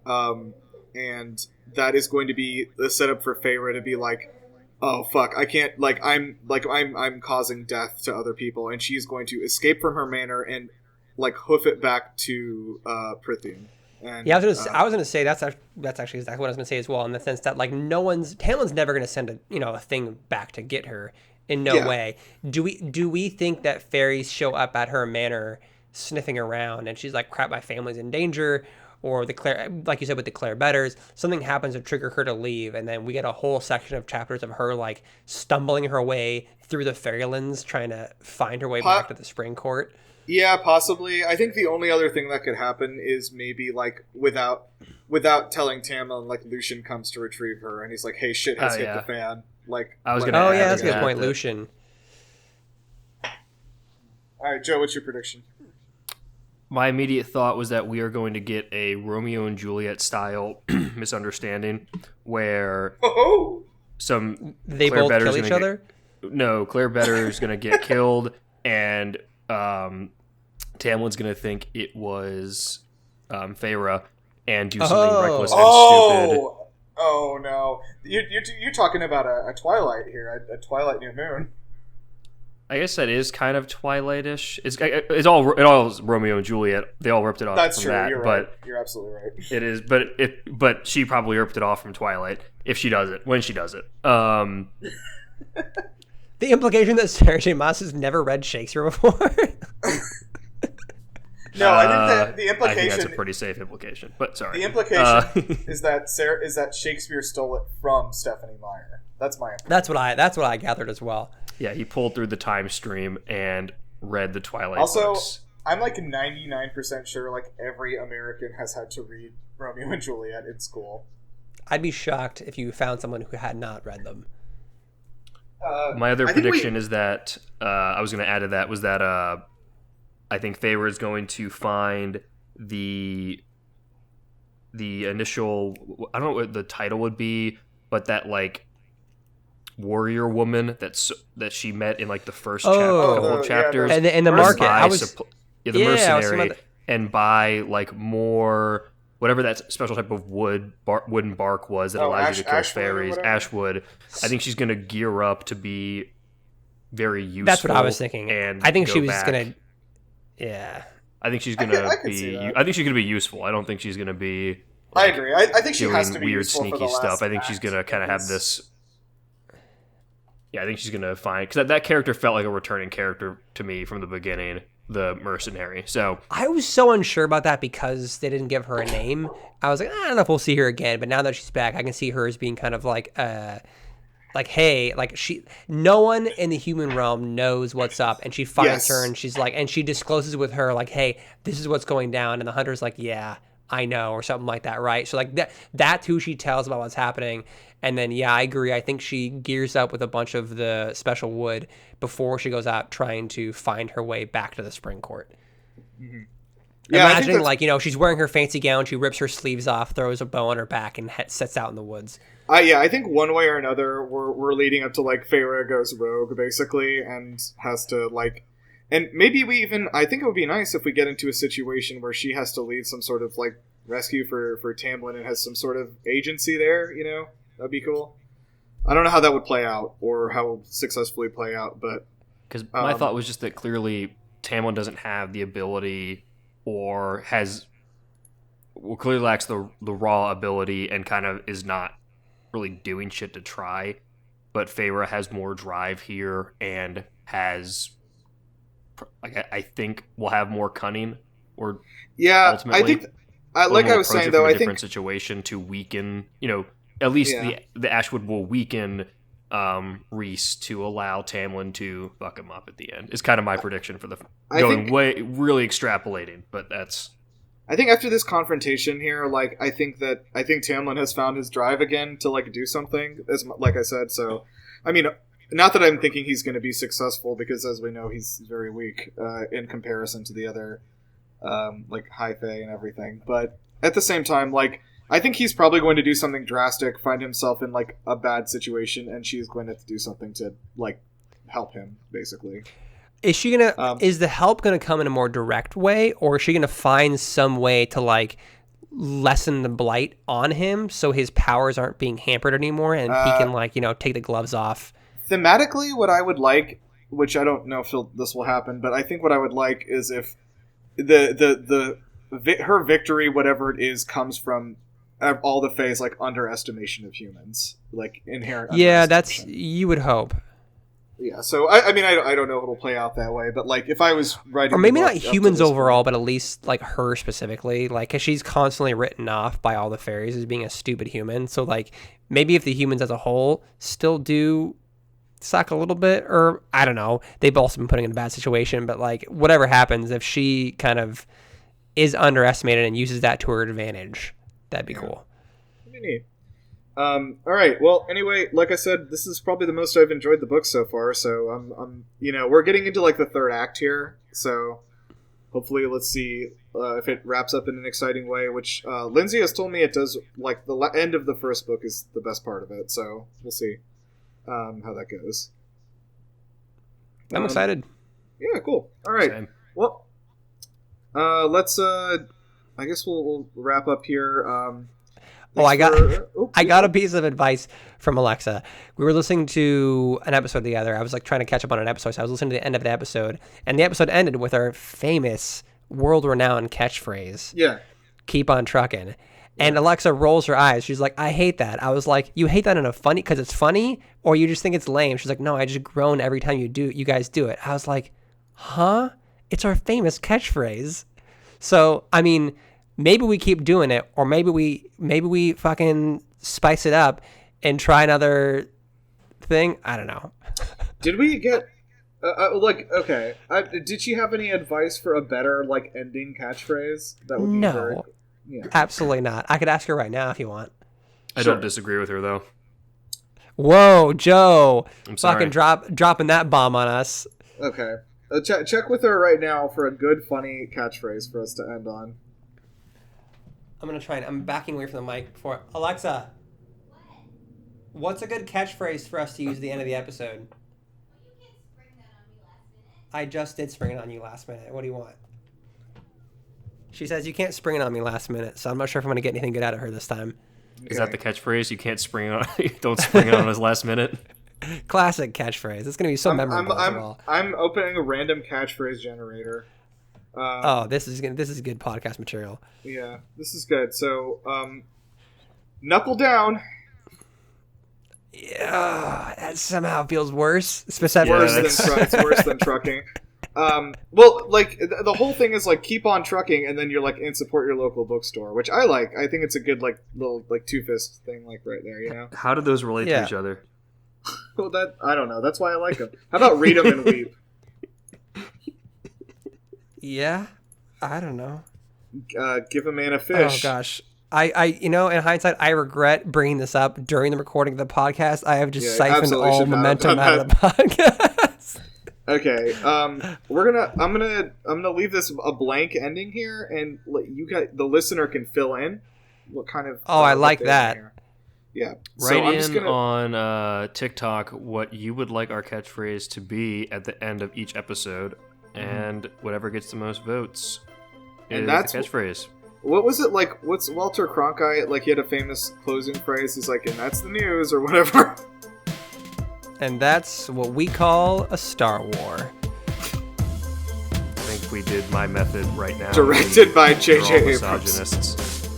B: and that is going to be the setup for Feyre to be like, oh fuck, I can't, like, I'm causing death to other people, and she's going to escape from her manor and like hoof it back to Prythian. And,
C: yeah, I was gonna say that's actually exactly what I was gonna say as well, in the sense that like Tamlin's never gonna send a thing back to get her. In no way. Do we think that fairies show up at her manor sniffing around and she's like, crap, my family's in danger, or like you said with the Claire Betters, something happens to trigger her to leave, and then we get a whole section of chapters of her like stumbling her way through the fairylands trying to find her way back to the Spring Court?
B: Yeah, possibly. I think the only other thing that could happen is maybe like without telling Tamlin, like Lucian comes to retrieve her and he's like, hey, shit has hit the fan. Like,
D: I was gonna.
C: Oh yeah, that's a good point, Lucian.
B: All right, Joe, what's your prediction?
D: My immediate thought was that we are going to get a Romeo and Juliet style misunderstanding where
C: they both kill each other.
D: No, Claire Better is going to get killed, and Tamlin's going to think it was Feyre and do something reckless and stupid.
B: Oh no! You're talking about a Twilight here, a Twilight New Moon.
D: I guess that is kind of Twilight-ish. It's all Romeo and Juliet. They all ripped it off.
B: That's
D: from
B: true.
D: that,
B: You're right. You're absolutely right.
D: It is, but she probably ripped it off from Twilight if she does it when she does it.
C: The implication that Sarah J. Maas has never read Shakespeare before.
B: No, I think that the implication.
D: I think that's a pretty safe implication. But sorry,
B: the implication is that Shakespeare stole it from Stephanie Meyer. That's my implication.
C: That's what I gathered as well.
D: Yeah, he pulled through the time stream and read the Twilight
B: books.
D: Also,
B: I'm like 99% sure like every American has had to read Romeo and Juliet in school.
C: I'd be shocked if you found someone who had not read them.
D: My other prediction is that I was going to add to that was that I think Feyre is going to find the initial, I don't know what the title would be, but that like warrior woman that she met in like the first couple of chapters,
C: and in the market,
D: the mercenary, and buy like more whatever that special type of wooden bark was that allows you to kill fairies, Ashwood. I think she's gonna gear up to be very useful.
C: That's what I was thinking.
D: And
C: I think she was gonna. Yeah.
D: I think she's gonna be. I think she's gonna be useful. I don't think she's gonna be.
B: Like, I agree. I think she has to be
D: weird,
B: useful
D: sneaky
B: for the
D: stuff. I think she's gonna kind of have this. Yeah, I think she's gonna find, because that character felt like a returning character to me from the beginning, the mercenary. So
C: I was so unsure about that because they didn't give her a name. I was like, I don't know if we'll see her again. But now that she's back, I can see her as being kind of like hey, like no one in the human realm knows what's up, and she finds her, and she's like, and she discloses with her like, hey, this is what's going down, and the hunter's like, yeah, I know, or something like that, right? So like that's who she tells about what's happening. And then, yeah, I agree. I think she gears up with a bunch of the special wood before she goes out trying to find her way back to the Spring Court. Mm-hmm. Yeah, imagining, like, she's wearing her fancy gown, she rips her sleeves off, throws a bow on her back, and sets out in the woods.
B: I think one way or another, we're leading up to, like, Feyre goes rogue, basically, and has to, like... And maybe I think it would be nice if we get into a situation where she has to lead some sort of, like, rescue for Tamlin and has some sort of agency there. That'd be cool. I don't know how that would play out or how it would successfully play out, but
D: because my thought was just that clearly Tamlin doesn't have the ability or clearly lacks the raw ability and kind of is not really doing shit to try. But Feyre has more drive here and has, I think, will have more cunning. Or ultimately,
B: I think, like I was saying though, I think
D: different situation to weaken. At least the Ashwood will weaken Rhys to allow Tamlin to fuck him up at the end. Is kind of my prediction for really extrapolating, but that's.
B: I think after this confrontation here, like I think Tamlin has found his drive again to like do something. Like I said, so I mean, not that I'm thinking he's going to be successful because, as we know, he's very weak in comparison to the other like High Fae and everything. But at the same time, like I think he's probably going to do something drastic, find himself in like a bad situation, and she's going to have to do something to like help him, basically.
C: Is she gonna? Is the help gonna come in a more direct way, or is she gonna find some way to like lessen the blight on him so his powers aren't being hampered anymore, and he can like take the gloves off?
B: Thematically, what I would like, which I don't know if this will happen, but I think what I would like is if her victory, whatever it is, comes from all the Fae's like underestimation of humans, like inherent.
C: Yeah, that's you would hope.
B: Yeah, so I mean, I don't know if it'll play out that way, but like if I was writing,
C: or maybe not humans overall, but at least like her specifically, like because she's constantly written off by all the fairies as being a stupid human. So like maybe if the humans as a whole still do suck a little bit, or I don't know, they've also been putting in a bad situation, but like whatever happens, if she kind of is underestimated and uses that to her advantage, that'd be cool.
B: Pretty neat. All right. Well, anyway, like I said, this is probably the most I've enjoyed the book so far. So I'm we're getting into like the third act here. So hopefully, let's see if it wraps up in an exciting way. Which Lindsay has told me it does. Like the end of the first book is the best part of it. So we'll see how that goes.
C: I'm excited.
B: Yeah. Cool. All right.
D: Same.
B: Well, let's. I guess we'll wrap up here.
C: I got a piece of advice from Alexa. We were listening to an episode together. I was like trying to catch up on an episode, so I was listening to the end of the episode, and the episode ended with our famous, world-renowned catchphrase.
B: Yeah.
C: Keep on trucking. And Alexa rolls her eyes. She's like, I hate that. I was like, you hate that in a funny, because it's funny, or you just think it's lame? She's like, no, I just groan every time you guys do it. I was like, huh? It's our famous catchphrase. So, I mean, maybe we keep doing it, or maybe we fucking spice it up and try another thing. I don't know.
B: Did we get okay? Did she have any advice for a better like ending catchphrase? That would be
C: no, absolutely not. I could ask her right now if you want.
D: I don't disagree with her though.
C: Whoa, Joe!
D: I'm sorry.
C: Fucking dropping that bomb on us.
B: Okay, check with her right now for a good, funny catchphrase for us to end on.
C: I'm going to try and I'm backing away from the mic before. Alexa, what's a good catchphrase for us to use at the end of the episode?
E: Well, you can't spring that on me last minute.
C: I just did spring it on you last minute. What do you want? She says you can't spring it on me last minute, so I'm not sure if I'm going to get anything good out of her this time.
D: Is that the catchphrase? You can't spring it on. Don't spring it on us last minute.
C: Classic catchphrase. It's going to be so memorable.
B: I'm opening a random catchphrase generator.
C: This is good podcast material.
B: Yeah, this is good. So, knuckle down.
C: Yeah, that somehow feels worse. Specifically,
B: It's worse than trucking. Well, like the whole thing is like keep on trucking, and then you're like and support your local bookstore, which I like. I think it's a good like little like two-fist thing, like right there. You know.
D: How do those relate to each other?
B: Well, I don't know. That's why I like them. How about read them and weep?
C: Yeah, I don't know.
B: Give a man a fish.
C: Oh gosh, I in hindsight, I regret bringing this up during the recording of the podcast. I have just siphoned all momentum out of the podcast.
B: Okay, I'm gonna leave this a blank ending here, and the listener can fill in what kind of.
C: Oh, I like that.
B: Yeah.
D: Write on TikTok what you would like our catchphrase to be at the end of each episode. And whatever gets the most votes is the catchphrase.
B: what was it like? What's Walter Cronkite like? He had a famous closing phrase. He's like, "And that's the news," or whatever.
C: And that's what we call a Star War.
D: I think we did my method right now.
B: Directed by
D: They're
B: J.J.
D: all
B: Abrams.
D: misogynists.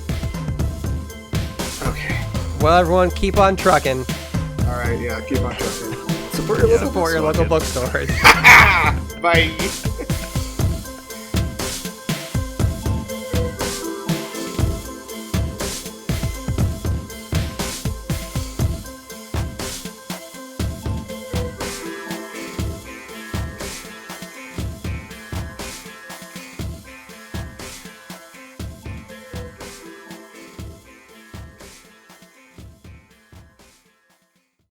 B: Okay.
C: Well, everyone, keep on trucking.
B: All right. Yeah. Keep on trucking. Support your local
C: Support your local bookstores.
B: Bye.